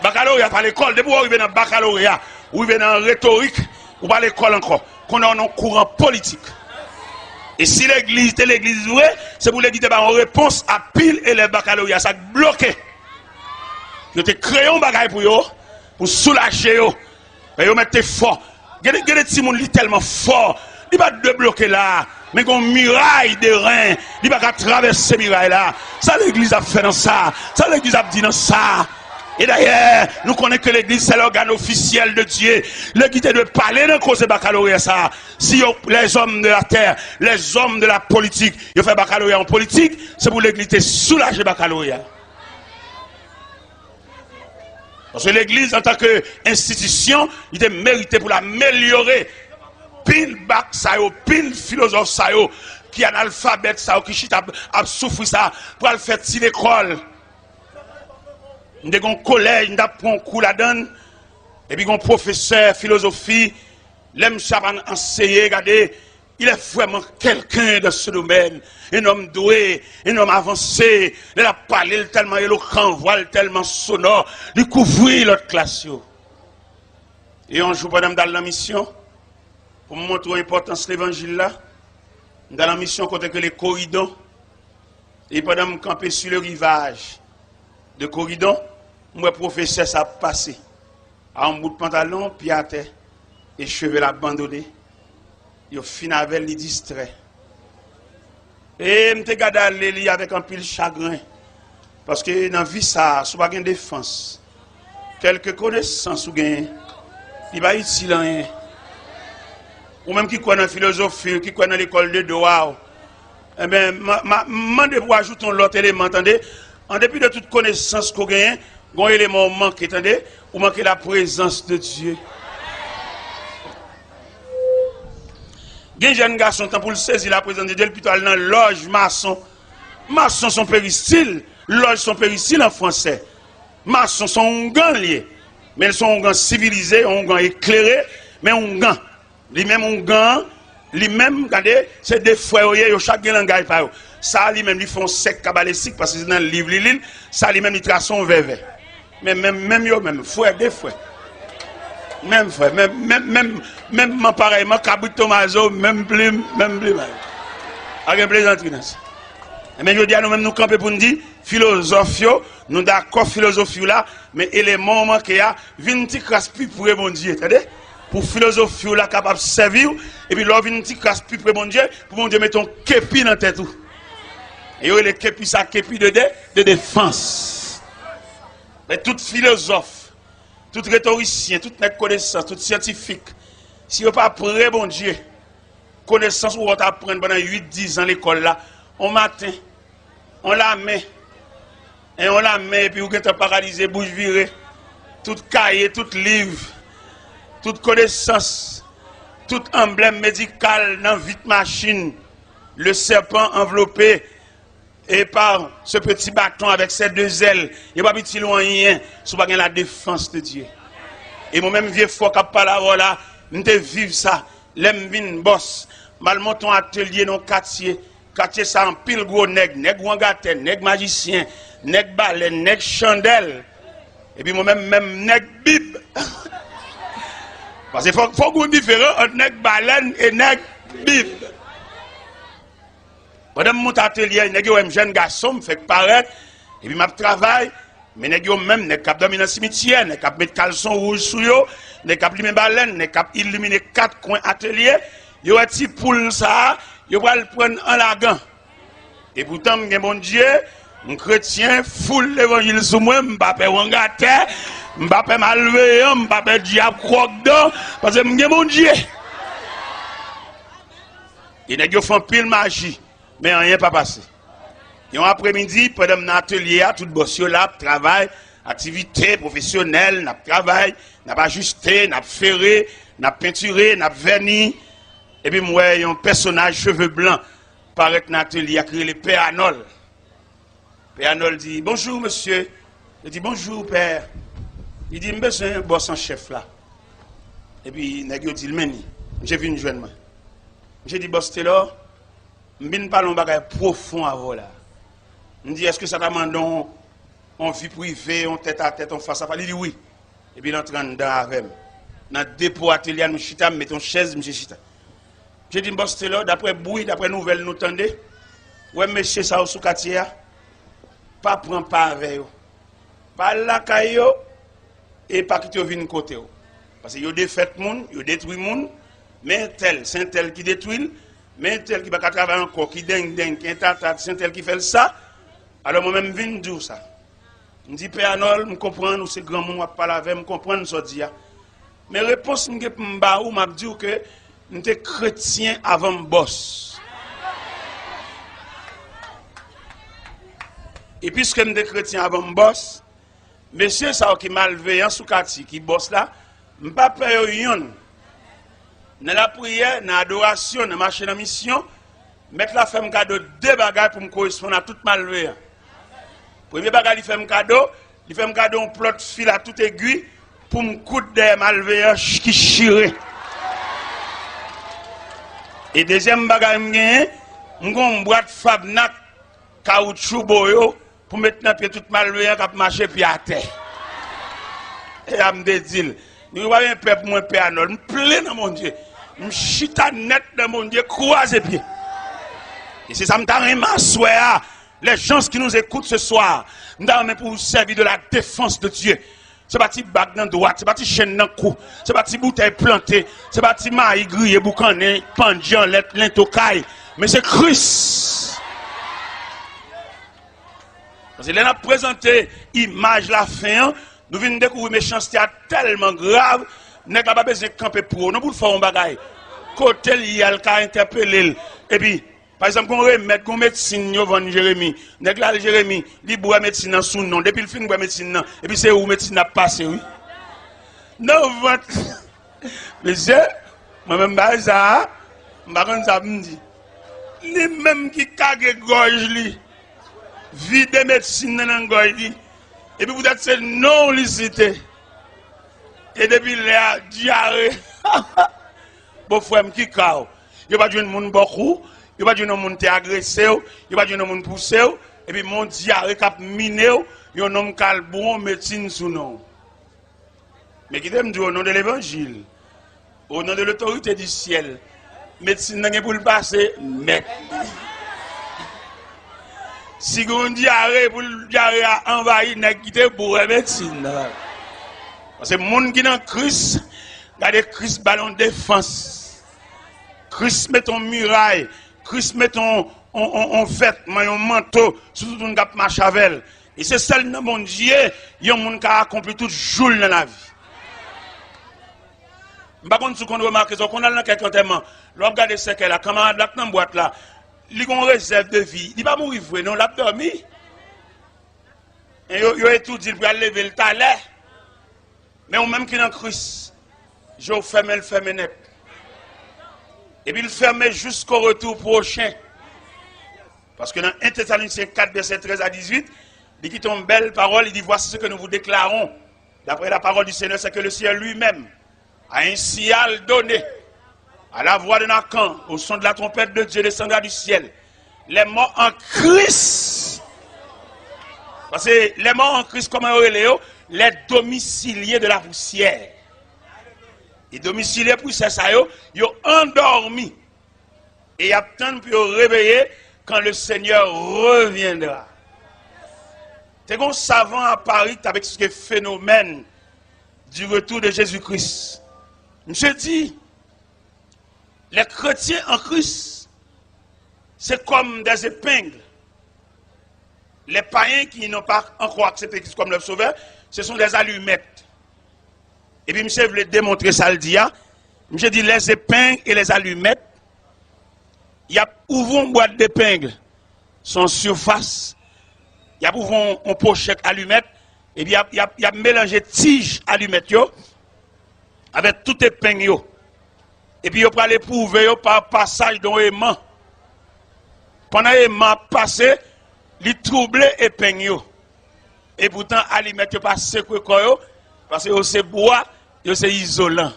[SPEAKER 1] Baccalauréat par l'école, depuis où il vient dans baccalauréat, ou il vient dans rhétorique, ou pas l'école encore, qu'on a un courant politique. Et si l'église est l'église vraie, c'est pour l'église en réponse à pile et les baccalauréats, ça bloqué. Je te créé un bagage pour eux, pour soulager eux, et ils mettent fort. Regardez des petits gens tellement fort, il va pas débloquer là, mais qu'on muraille de reins, il va pas traverser muraille là. Ça l'église a fait dans ça, ça l'église a dit dans ça. Et d'ailleurs, nous connaissons que l'église, c'est l'organe officiel de Dieu. L'église est de parler dans cause de baccalauréat, ça. Si les hommes de la terre, les hommes de la politique, ils font baccalauréat en politique, c'est pour l'église de soulager baccalauréat. Parce que l'église, en tant qu'institution, il est mérité pour l'améliorer. Pile bac, ça y est, pile philosophe, ça y est, qui est analphabète, ça y est, qui chute à souffrir, ça, pour le faire si l'école. Nous avons un collège, nous avons un coup là-dedans, et puis un professeur philosophie, l'aime ça enseigner, regardez, il est vraiment quelqu'un de ce domaine, un homme doué, un homme avancé, il a parlé tellement éloquent, voile tellement sonore, il couvrit l'autre classe. Et un jour, pendant dans la mission, pour me montrer l'importance de l'évangile là, dans la mission, côté que les corridors, et pendant me camper sur le rivage de corridor, moi professeur ça passé à un bout de pantalon pied à terre et cheveux abandonnés yo fin avec les distrait et me te garder aller avec un pile chagrin Parce que dans la vie, ça, si vous n'avez pas de défense, quelques connaissances vous gagnez, il va utile rien. Ou même qui croit dans la philosophie, qui croit dans l'école de droit. Eh bien, je vais ajouter l'autre élément, attendez. En dépit de toute connaissance qu'on gagne, il y a un élément manque, attendez, ou manque la présence de Dieu. Il y a un jeune garçon, pour le saisir la présence de Dieu, plutôt dans loge maçon. Maçon sont péristyle, loge sont péristyle en français. Maçon sont un gant lié. Mais ils sont un gant civilisé, un gant éclairé, mais un gant. Lui-même un gant, lui-même, regardez, c'est des frères, chaque langage par eux. Ça, lui-même, ils font sec cabalistique parce que c'est dans le livre, l'île, ça, lui-même, ils tracent son verre. Mais même, frère, des frères. Même frère, même pareillement, Cabrit Tomaso, même plus. Avec plaisanterie. Mais je dis à nous-mêmes, nous camper pour nous dire, philosophie, nous d'accord, philosophie là, mais élément manqué là, vient petit crasse plus pour bon Dieu, c'est-à-dire, pour philosophie là, capable de servir, et puis là, vient petit crasse plus pour bon Dieu mettre ton képi dans la tête. Et le képi, ça képi de défense. Mais tout philosophe, tout rhétoricien, toute connaissance, tout scientifique, si vous pas prêt, bon Dieu, connaissance ou on apprendre pendant 8-10 ans à l'école là, au matin, on la met, et puis vous êtes paralysé, bouche virée, tout cahier, tout livre, toute connaissance, tout emblème médical dans vite machine, le serpent enveloppé, et par ce petit bâton avec ses deux ailes, il n'y a pas petit loin rien, si vous avez la défense de Dieu. Et moi-même, vieux fort, qui parle là, je vivre ça, l'aime boss, mal monton atelier dans le quartier ça en pile gros nèg wangaten, nèg magicien, nèg baleine, nèg chandelle. Et puis moi-même nèg bib. Parce qu'il faut qu'on différent entre nèg baleine et nèg bib. Pendant mon atelier, nèg yo même jeune garçon me fait paraître et puis m'a travail, mais nèg yo même nèg cap dormir dans cimetière, nèg cap mettre caleçon rouge sous yo, nèg cap limer baleine, nèg cap illuminer 4 coins atelier, yo un petit poule ça. Je vais le prendre en lagan. Et pourtant, mon Dieu, un chrétien, foule l'évangile sous moi, je ne vais pas wangater, je ne vais pas malveiller, je ne vais pas diable croque dedans, parce que mon Dieu. Il y a fait pile magie, mais rien pas passé. Et un après-midi, pendant mon atelier, tout bossio là, travail, activité professionnelle, n'a travail, n'a pas ajusté, n'a ferré, n'a peinturé, n'a verni. Et puis, moi, il y a un personnage cheveux blancs, paraît dans l'atelier, il a créé le Père Arnold. Père Arnold dit, bonjour, monsieur. Il dit, bonjour, père. Il dit, je suis un boss en chef là. Et puis, il a dit, j'ai vu une jeune main. J'ai dit, boss, t'es là. Je ne parle pas d'un bagage profond avant là. Il dit, est-ce que ça demande en vie privée, en tête à tête, en face à face? Il dit, oui. Et puis, il entre dans avec moi. Dans le dépôt atelier, nous chita, mettons chaise, monsieur chita. J'ai dit, boss, là, d'après bruit, d'après nouvelles, nous tendez. Ouais, monsieur, ça, sous quartier, pas prendre pas avec eux. Pas la caillou, et pas quitter vin côté. Parce que yo défait moun, yo détruit moun, mais tel, c'est tel qui détruit, mais tel qui va travailler encore, qui ding, qui est c'est tel qui fait ça. Alors, moi-même, je viens dire ça. Je dis, Père Arnold, je comprends, nous, c'est grand monde, je parle avec, je comprends, ce dit. Mais réponse, je me dis que nous sommes chrétiens avant le boss. Et puisque nous sommes chrétiens avant le boss, monsieur, ça qui est malveillant sous quartier, qui bosse là, je ne pas payer rien. Dans la prière, dans l'adoration, dans la marche de mission, mettre la femme cadeau 2 bagages pour me correspondre à toute malveillant. Premier bagage, il fait un cadeau un plot de fil à toute aiguille pour me coudre des malveillants qui chirent. Et deuxième bagage, je vais une boîte Fabnac, caoutchouc boyo, pour mettre dans pied tout malveillant qui marche puis à terre. Et je me dis, nous avons un peuple moins Père Arnold, je plein dans mon Dieu. Je chita net dans mon Dieu, croise les pieds. Et c'est ça que je m'assois. Les gens qui nous écoutent ce soir, nous avons pour vous servir de la défense de Dieu. C'est pas petit bac dans droite, c'est pas petit chaîne dans cou, c'est pas petit bouteille plantée, c'est pas petit maïs grillé, boucané, pendian, l'intocaille, mais c'est Christ. Parce que là, on a présenté l'image la fin, nous venons découvrir méchanceté tellement grave, nous n'avons pas besoin de camper pour nous, pour faire un bagage. Côté il y a le cas interpellé. Et puis, par exemple, on remet qu'on médecine, nous vendons Jérémie. Nous avons Jérémie, il boit médecine dans son nom. Depuis le film, il boit médecine. Et puis, c'est où médecine a passé, oui. Non, monsieur, moi-même, ça, je me dis, les mêmes qui cagent gorge, vide médecine dans la gorge, et puis vous êtes c'est non licité. Et depuis là, diarrhée, bon frère, qui cao, il n'y a pas de monde beaucoup, il n'y a pas de monde qui agressé, il n'y a pas de monde poussé, et puis mon diarrhée qui a miné, il y a un homme qui a bon médecine sous nom. Mais qui t'aime dire au nom de l'évangile, au nom de l'autorité du ciel, médecine n'a pour le passer, mais si on diarrhée pour le diarrhée a envahi, n'a quitté pour la médecine. Parce que les gens qui sont dans Christ, regardez Christ ballon de défense. Christ met ton muraille, Christ met ton vêtement, un manteau, surtout une gap machavel. Et c'est celle dans mon Dieu, il y a un monde qui a accompli tout jour dans la vie. Par contre, ce qu'on remarque, c'est qu'on a dans quelques enterrements, l'on regarde ce qu'elle a, camarade là, dans la boîte là, il a une réserve de vie. Il va mourir, non, il a dormi. Et il a tout dit pour lever le talent. Mais on même qui est dans Christ, je ferme le net. Et puis il ferme jusqu'au retour prochain. Parce que dans 1 Thessaloniciens 4, verset 13 à 18, il dit une belle parole, il dit voici ce que nous vous déclarons. D'après la parole du Seigneur, c'est que le ciel lui-même a un signal donné. À la voix de Nathan, au son de la trompette de Dieu descendra du ciel. Les morts en Christ. Parce que les morts en Christ, comme on les domiciliés de la poussière. Et domiciliés pour ça, ils ont endormi. Et ils attendent pour réveiller quand le Seigneur reviendra. C'est un savant à Paris avec ce phénomène du retour de Jésus-Christ. Je dis, les chrétiens en Christ, c'est comme des épingles. Les païens qui n'ont pas encore accepté Christ comme leur sauveur, ce sont des allumettes. Et puis, monsieur voulait démontrer ça le dia. Monsieur dit, les épingles et les allumettes, il y a ouvert une boîte d'épingles, son surface, il y a ouvert une pochette allumette, et puis il y a mélangé tige allumette avec tout épingle. Et puis, il peut aller prouver par passage dans l'aimant. Pendant l'aimant passé, il trouble épingle. Et pourtant, allumette pas secoué parce que c'est bois, c'est isolant.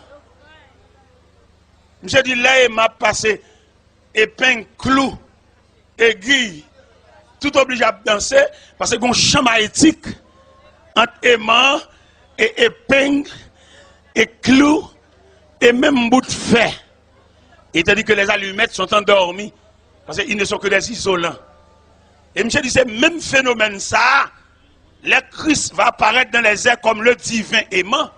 [SPEAKER 1] Je dis, là, il m'a passé épingle, clou, aiguille, tout obligé à danser parce qu'il y a un champ éthique entre aimant et épingle et clou et même bout de fer. Et tandis que les allumettes sont endormies parce qu'ils ne sont que des isolants. Et monsieur dit, c'est le même phénomène ça. Le Christ va apparaître dans les airs comme le divin aimant.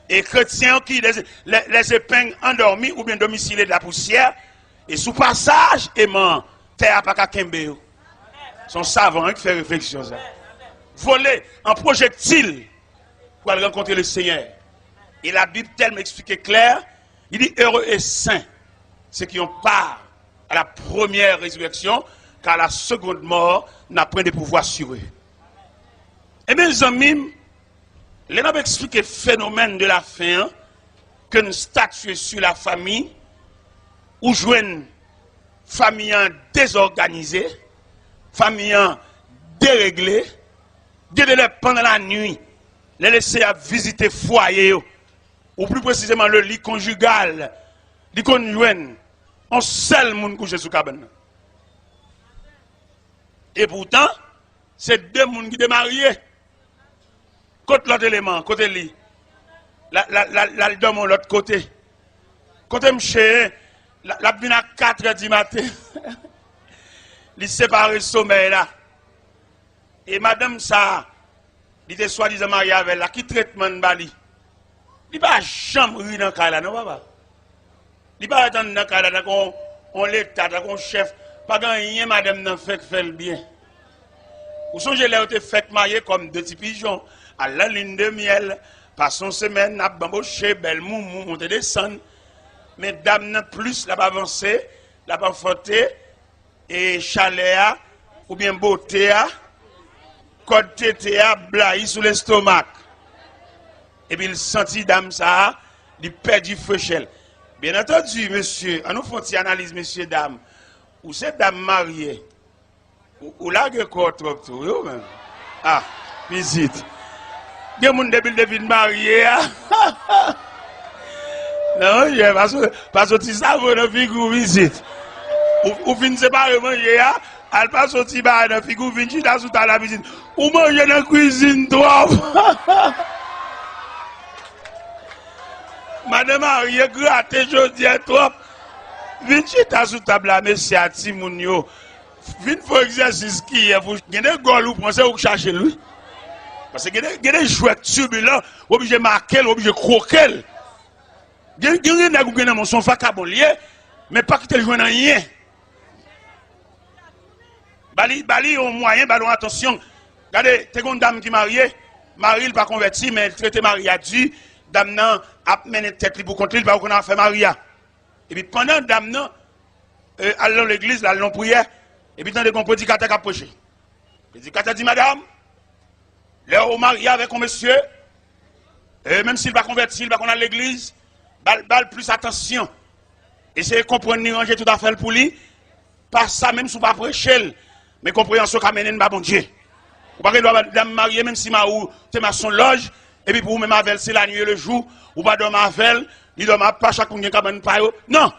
[SPEAKER 1] Et chrétiens qui les épingles endormis ou bien domiciliés de la poussière. Et sous passage aimant, terre pas qu'à Kembe. Son savant qui fait réflexion ça. Voler en projectile pour aller rencontrer le Seigneur. Et la Bible tellement expliqué clair, il dit heureux et saints, ceux qui ont part à la première résurrection, car la seconde mort n'a point de pouvoir sur eux. Et mes amis, les gens expliqué le phénomène de la fin, que nous statuons sur la famille, ou jouons une famille désorganisée, famille déréglée, pendant la nuit, les laisser à visiter foyer, ou plus précisément le lit conjugal, lit conjoint, on seul monde couché sous cabane. Et pourtant, c'est deux personnes qui sont mariés. Côté l'autre élément, côté lit. La dorme de l'autre côté. Côté monsieur, la vient à 4 h du matin. Il sépare le sommeil là. Et madame ça, il était soi-disant marié avec elle, qui traitement de Bali. Il va jamais rire dans le cas là, non papa. Il va attendre dans le cas là, on l'état, on chef. Pas grand rien madame n'a fait le bien. Ou songez là, vous fait marier comme deux petits pigeons à la lune de miel. Passons semaine, n'a bamboché, belle moumou, monter descendre. Mais dame n'a plus, la pas avancé, la pas fauté, et chalet, ou bien beauté, code tété, blaï sous l'estomac. Et puis il sentit dame ça, il perd du feuchel. Bien entendu, monsieur, on nous fait une analyse, monsieur, dame. Ou c'est dame mariée, ou là, il y a quoi trop, même. Ah, visite. Il y a des gens qui sont mariés. Non, parce que tu sais, vous figure visite. Ou fin séparer manger, elle passe au petit bar, dans figure vinci dans sous la visite. Ou manger dans la cuisine, toi. Madame Marie, gratte, je dis trop. Vinci dans sous table, monsieur Timounio. Vin pour exercice qui est, vous avez des goals, vous pensez que vous cherchez lui. Parce que vous avez des jouets turbulents, vous obligez de marquer, vous obligez de croquer. Vous avez des son facabolier, mais pas que tu joues dans rien. Bali, au moyen, ballon, attention. Regardez, t'es une dame qui est mariée, Marie, il pas converti, mais elle traite Marie a dit, dame nan, a mené tête pour contre lui, il va qu'on a fait Maria. Et puis pendant dame nan, allons à l'église, allons prière, et puis dans des prédicateurs qui approché. Le prédicateur dit, madame, là au marié avec un monsieur, même s'il va convertir, il va qu'on a l'église, bal plus attention. Essayez de comprendre, ni ranger tout à fait pour lui, pas ça même si vous ne pas prêcher, mais compréhension qu'a mené bon Dieu. Vous ne pouvez pas dame mariée, même si c'est ma son loge, et puis pour vous même avec c'est la nuit et le jour, ou pas dormir avec, il dormir pas chaque monde qui a une paille. Non!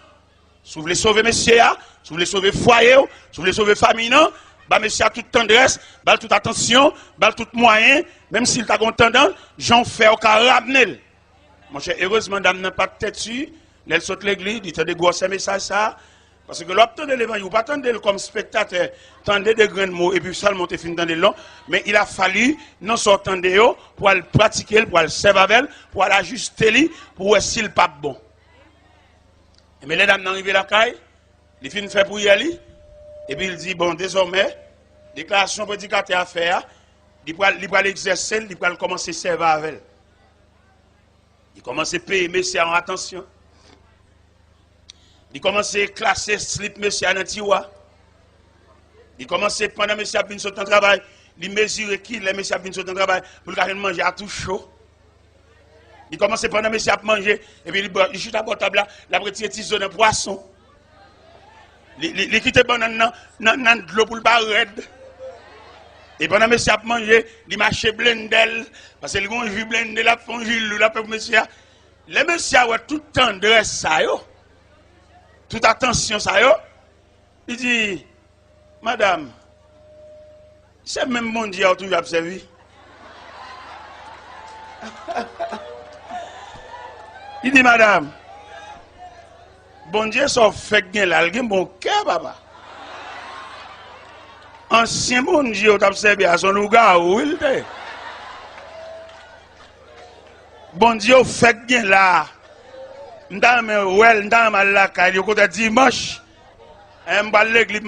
[SPEAKER 1] Si vous voulez sauver monsieur, si vous voulez sauver foyer, si vous voulez sauver famille, non, bah monsieur a toute tendresse, bah toute attention, bah tout moyen, même s'il t'a tendance, j'en fais au cas ramener. Mon cher, heureusement, dame n'a pas de tête dessus, elle saute l'église, il te des gros messages ça, parce que l'obtenir l'évangile, vous pas attendre comme spectateur, tendez des grands mots et puis seulement te fin dans des longs, mais il a fallu non sortant de eux pour le pratiquer, pour le servir avec, pour l'ajuster, pour voir s'il pas bon. Mais les dames n'arrivent à la caille, les filles fait pour y aller, et puis il dit, bon, désormais, déclaration prédicateur à faire, il va l'exercer, il va commencer à servir avec elle. Il commence à payer messieurs en attention. Il commence à classer slip messieurs dans le tiroir. Il commence à, pendant messieurs viennent sur le travail, il mesure qui les messieurs viennent sur le travail pour le manger à tout chaud. Il commence à prendre monsieur à manger, et puis il chute à la table là, il a retiré tissu de poisson. Il quitte dans de l'eau pour le bar raide. Et pendant monsieur à manger, il marche blendel, parce que le jus blendel, la fond jus, la peuple monsieur. Les messieurs ont toute tendresse, ça yo, toute attention, ça yo. Il dit, madame, c'est même mon Dieu qui a toujours observé. Il dit, madame, bon Dieu, ça fait que là, il a bon cœur, papa. Ancien bon Dieu, tu as observé à son lugar où il était. Bon Dieu, fait que là, dans le côté dimanche, dans l'église,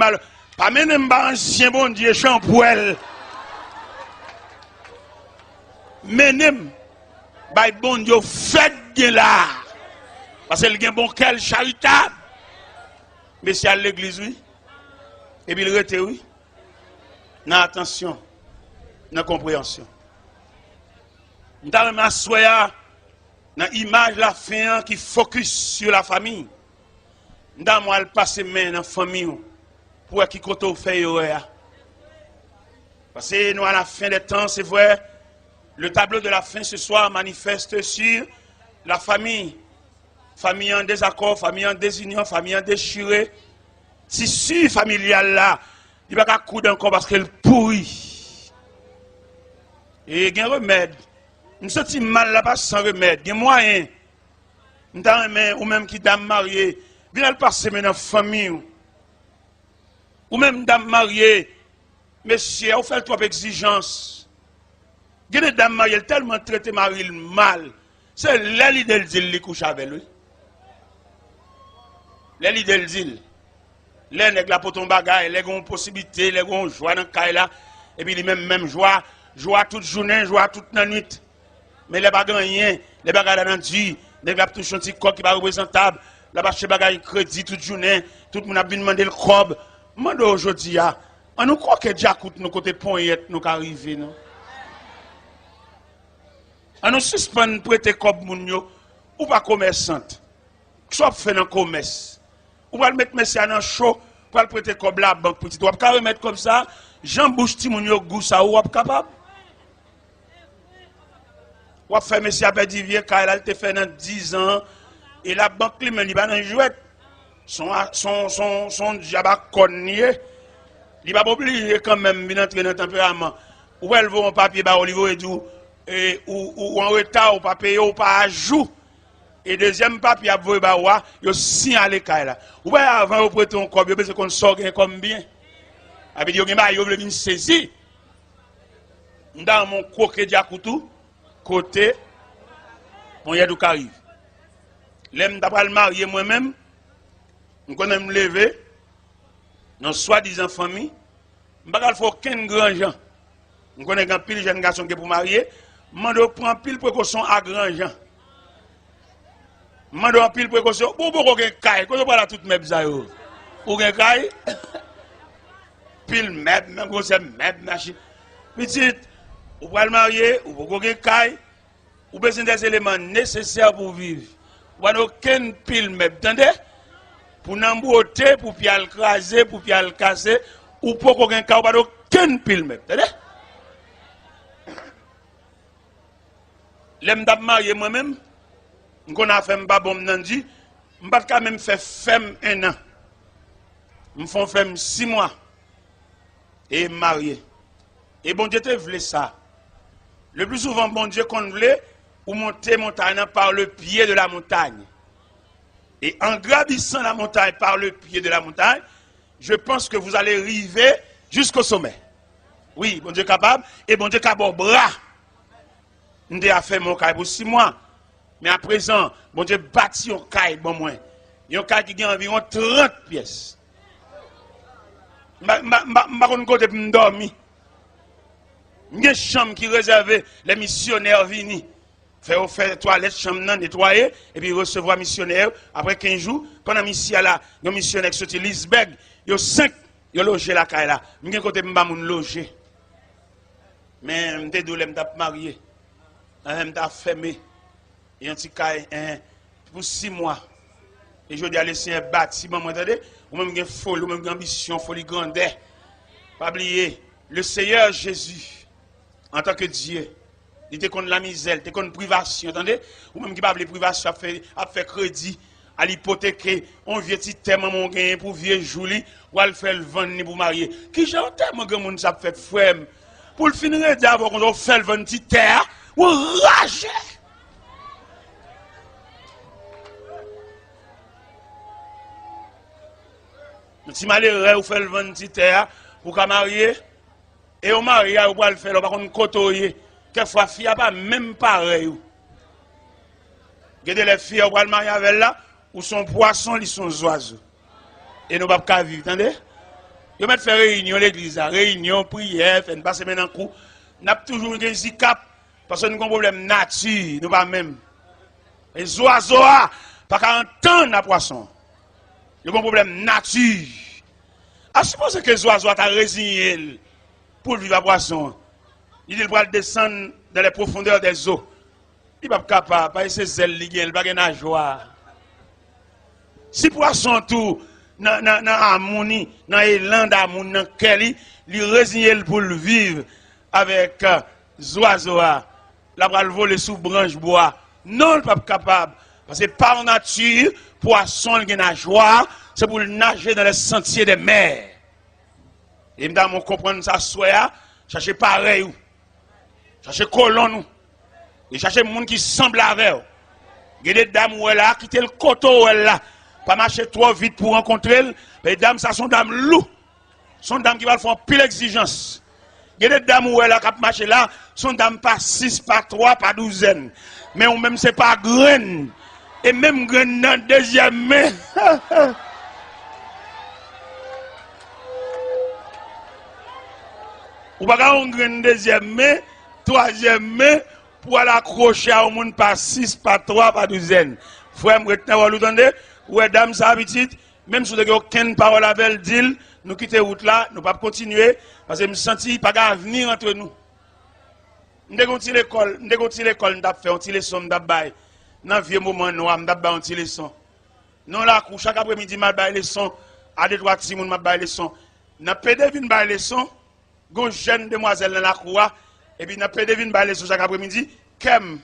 [SPEAKER 1] pas même ancien bon Dieu, champouel. Menem. Bah, bon Dieu, fait bien là. Parce qu'il y a un bon cœur charitable. Mais c'est à l'église, oui. Et puis il rete, oui. Dans attention, dans compréhension. Dans m'assoya, dans l'image la fin qui focus sur la famille. Dans moi, elle passe main dans la famille. Pour qui koto fait parce que nous, à la fin des temps, c'est vrai. Le tableau de la fin ce soir manifeste sur la famille. Famille en désaccord, famille en désunion, famille en déchirée. Tissu familial là, il va pas coudre encore parce qu'elle pourrit. Et il y a un remède. Nous sommes mal là-bas sans remède. Il y a moyen. Ou même qui dame mariée, viens le passer dans la famille. Ou même dame mariée, monsieur, on fait trop exigence. Il y a des dames mariées tellement traité Marie mal. C'est l'île del dit qui couche avec lui. L'île del dit. Les nègres là pour ton bagage, les ont possibilité, les ont joie dans le cas là. et puis lui-même joie toute journée, joie toute la nuit. Mais les bagages rien, les bagages dans Dieu, les bagages touchent un petit corps qui n'est pas représentable, les bagages crédit toute journée, tout le monde a bien demandé le cob. Mande aujourd'hui, on nous croit que Dieu coûte nos côtés poignette, nous arriver, non? On nous suspend prêter cob moun yo, ou pas commerçante. Soit fait dans commerce. Ou pas le mettre monsieur dans chaud, pour le prêter cob la banque petit. Ou pas remettre comme ça, Jean bouche ti moun yo gou ça ou capable. Ou fait monsieur a perdu vieux car il a fait dans 10 ans et la banque li men li pas dans jouet. Son diable connier. Il va pas oublier quand même bien entrer dans tempérament. Ou elle vaut un papier ba au niveau et tout ou en retard ou pas payer ou pas à jour. Et deuxième papier à voyer ba wa, yo signaler kay là. Ou pas avant ou prêter un cob, yo besoin qu'on sort comme bien. A veut dire que ba yo veut venir saisir. Dans mon croquet diakoutou côté mon yadou arrive. L'aime d'après le marié moi-même, je connais me lever dans soi-disant famille, je ne vais pas faire aucun grand gens. Je connais un pile jeune garçon qui est pour marier, je dois prendre pile précaution à grand gens. Je dois pile précaution pour aucun caille, quand on parle à toutes mes bizarres. Aucun caille, pile même quand c'est même machine. Petite, vous pouvez le marier, ou pour aucun caille, ou besoin des éléments nécessaires pour vivre. Ou pas aucun pile même, attendez? Pour n'embouter, pour puis le craser, pour puis le casser, ou pour aucun cas, ou pas aucun pile même, attendez? L'aime d'ab marié moi-même, qu'on a fait un bon nandi, je pas quand même fait femme 1 an. Je fais femme 6 mois. Et marié. Et bon Dieu te voulait ça. Le plus souvent, bon Dieu qu'on voulait, ou monter montagne par le pied de la montagne. Et en gravissant la montagne par le pied de la montagne, je pense que vous allez arriver jusqu'au sommet. Oui, bon Dieu capable, et bon Dieu capable bras. Nous avons fait mon caille pour 6 mois. Mais à présent, bon Dieu bâti un caille, bon moins. Un caille qui a environ 30 pièces. Je ne sais pas si je dormir. Il y a une chambre qui est réservée, les missionnaires viennent. Faire toilette, chambre nettoyer, et puis recevoir missionnaire. Après 15 jours, quand on a mis ici là, un missionnaire qui sorti Lisberg, il y a 5, il y a logé la caille là. Je ne sais pas si je loger. Mais je suis marié. Je suis fermé. Et un petit caille pour 6 mois. Et je dois laisser un bâtiment, vous entendez? Ou même une folie, ou même une ambition, folie grandeur. Pas oublier, le Seigneur Jésus, en tant que Dieu, il était contre la misère, il était contre la privation, entendez? Ou même qui parle de privation, a fait crédit, à l'hypothéquer, on vient petit thème mon gain pour vieux Julie, ou à le faire le vendre pour marier. Qui j'ai tellement de monde ça fait frère. Pour le finir d'abord, on fait le vendre petit terre, ou rager. Si malheureux, vous faites le vendre petit terre, pour qu'à marier, et au mariage, vous pouvez le faire, par contre, côtoyer. Quelquefois, les filles n'ont pas même pareil. Regardez les filles, vous pouvez le marier avec là, ou son poisson, ils sont oiseaux. Et nous ne pouvons pas vivre, attendez? Vous mettez faire réunion à l'église, réunion, prière, faire passer maintenant un coup. Nous avons toujours un handicap, parce que nous avons un problème nature, nous pas même. Les oiseaux, pas qu'à entendre la poisson. Nous avons un problème nature. À supposer que les oiseaux ont résigné pour vivre à poisson. Il va descendre dans les profondeurs des eaux. Il va pas capable, pas ses ailes, il va pas nageoire. Si poisson tout, dans harmonie, dans l'élan d'amour, dans lequel il résigne pour le vivre avec les oiseaux, la va le voler sous branche bois. Non, il n'est pas capable. Parce que par nature, poisson, il nageoire, c'est pour nager dans les sentiers des mers. Et m'dame on comprendre ça soya, chercher pareil ou. Chercher colon ou. Et chercher monde qui semble avec ou. Il y a des dames où elle a quitté le coteau où elle là. Pas marcher trop vite pour rencontrer elle. Les dames ça sont dames loup. Sont dames qui vont faire pile exigence. Il y a des dames où elle a cap marcher là, sont dames pas 6, pas 3, pas 12. Mais ou même c'est pas graine. Et même graine dans deuxième main. Ou pas un grain deuxième main, troisième main, pour aller accrocher à un monde par 6, par 3, par douzaine. Frère, vous entendez? Ouais, dame, ça habitude. Même si vous n'avez aucune parole avec elle, dit, nous quittons la route là, nous ne pouvons pas continuer, parce que je me sens qu'il n'y a pas d'avenir entre nous. Nous avons l'école, nous avons fait un petit leçon, nous avons fait un vieux moment, nous avons fait un petit leçon. Nous, là, chaque après-midi, nous avons fait une leçon, à deux, trois petits, nous avons fait une leçon. Nous avons fait une leçon, une jeune demoiselle dans la cour, et puis nous avons fait une leçon chaque après-midi, comme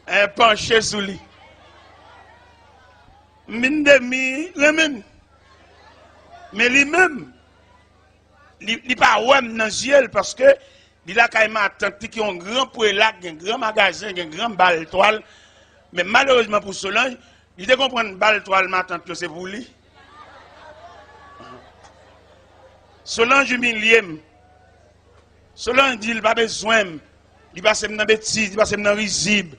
[SPEAKER 1] un penché sous lui. Mine demi, lui-même. Mais lui-même, il n'est pas ouem dans les yeux parce que il a quand même attendu qu'il y a un grand prélat, un grand magasin, un grand balle toile. Mais malheureusement pour Solange, il ne comprend pas balle toile, ma tante, c'est pour lui. Solange humilie. Solange dit il n'a pas besoin. Il passe dans bêtise, il passe dans risible.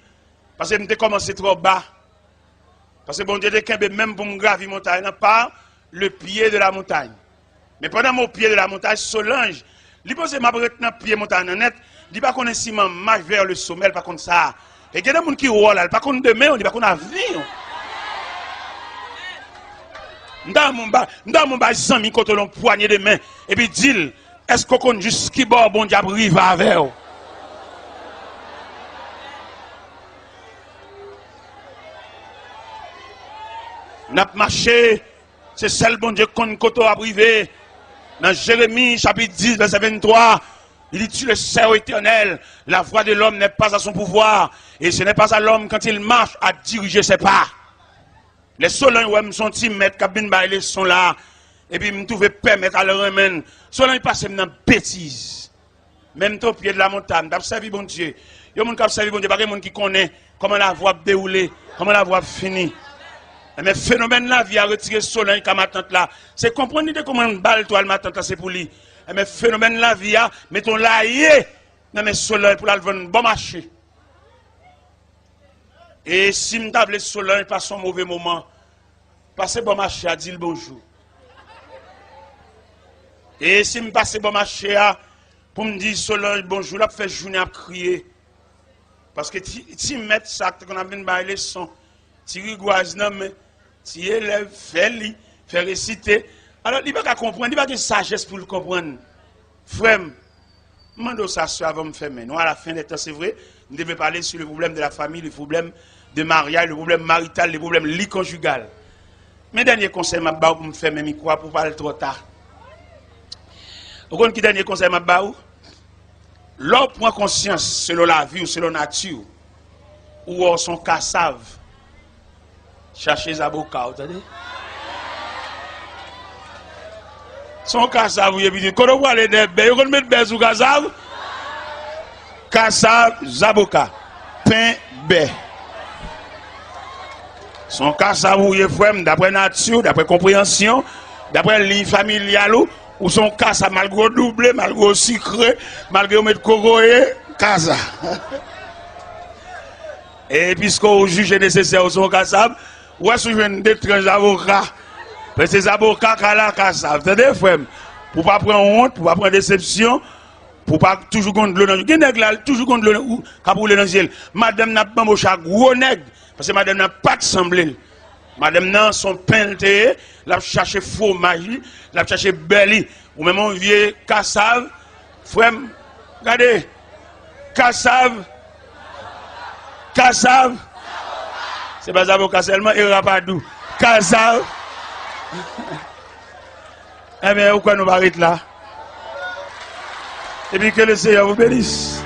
[SPEAKER 1] Parce qu'il a commencé trop bas. Parce que bon Dieu, même pour me gravir la montagne, par le pied de la montagne. Mais pendant mon pied de la montagne, Solange, il pense que ma brette dans le pied de la montagne net, il pas connaît si je marche vers le sommet, pas contre ça. Et il y a des gens qui roulent là, pas contre demain, on dit pas contre avenir. Dans mon bas, sans mi côté l'on poignée de main, et puis dit, est-ce qu'on connaît juste qui bord bon Dieu arrive avec vous? N'a marché, c'est celle bon Dieu qu'on koto a privé. Dans Jérémie chapitre 10 verset 23, il dit tu le sais ô éternel, la voix de l'homme n'est pas à son pouvoir et ce n'est pas à l'homme quand il marche à diriger ses pas. Les solons ouais sont timètres cabine bail les sont là et puis me trouver permettre à leur remède. Solons passe dans bêtise. Même au pied de la montagne, d'observer bon Dieu. Il y a des gens qui observent bon Dieu, pas des gens qui connaissent comment la voie déroulée, comment la voie finit. Mais le phénomène là, vient retirer Solange comme ma tante là. C'est comprendre de comment une balle toi ma tante là, c'est pour lui. Mais le phénomène là, vient, mettons là, non mais Solange pour la vendre bon marché. Et si me table Solange pas son mauvais moment, passez bon marché à dire bonjour. Et si me passe bon marché à pour me dire Solange bonjour, là fait journée à crier. Parce que si mettre ça qu'on a bien bailler son, si rigoise non mais si élève, fait réciter. Alors, il ne va pas comprendre, il n'y a pas de sagesse pour le comprendre. Frère, je demande ça avant de me faire. Nous, à la fin des temps, c'est vrai, nous devons parler sur le problème de la famille, le problème de mariage, le problème marital, le problème lit conjugal. Mes derniers conseils, je vais me faire mes micros pour parler trop tard. Vous comprenez qui dernier conseil, je vais l'homme prend conscience selon la vie ou selon la nature, ou son cassave. Cherchez Zaboka, vous entendez? Son cassave, vous avez dit, quand on voit les baies, on met baies sous cassave. Cassave, Zaboka, pain, baie. Son cassave, vous avez d'après nature, d'après compréhension, d'après ligne familiale, ou son cassave, malgré doublé, malgré sucré, malgré mettre coroé, casa. Et puisqu'on juge nécessaire son cassave, ou est-ce que je viens d'étranges avocats? Parce que ces avocats qui ont la cassave, vous entendez, frère? Pour ne pas prendre honte, pour ne pas prendre déception, pour ne pas toujours contre l'eau dans le ciel. Il y a toujours contre l'eau dans le ciel. Madame n'a pas embauché un gros nègre, parce que madame n'a pas de semblé. Madame n'a son peinté, l'a cherché fromage, l'a cherché belly, ou même un vieux cassave. Frère, regardez, cassave. Cassave. C'est pas avocat seulement, et rapadou. Cassave. Eh bien, pourquoi nous arrêtons là? Et puis que le Seigneur vous bénisse.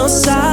[SPEAKER 2] side.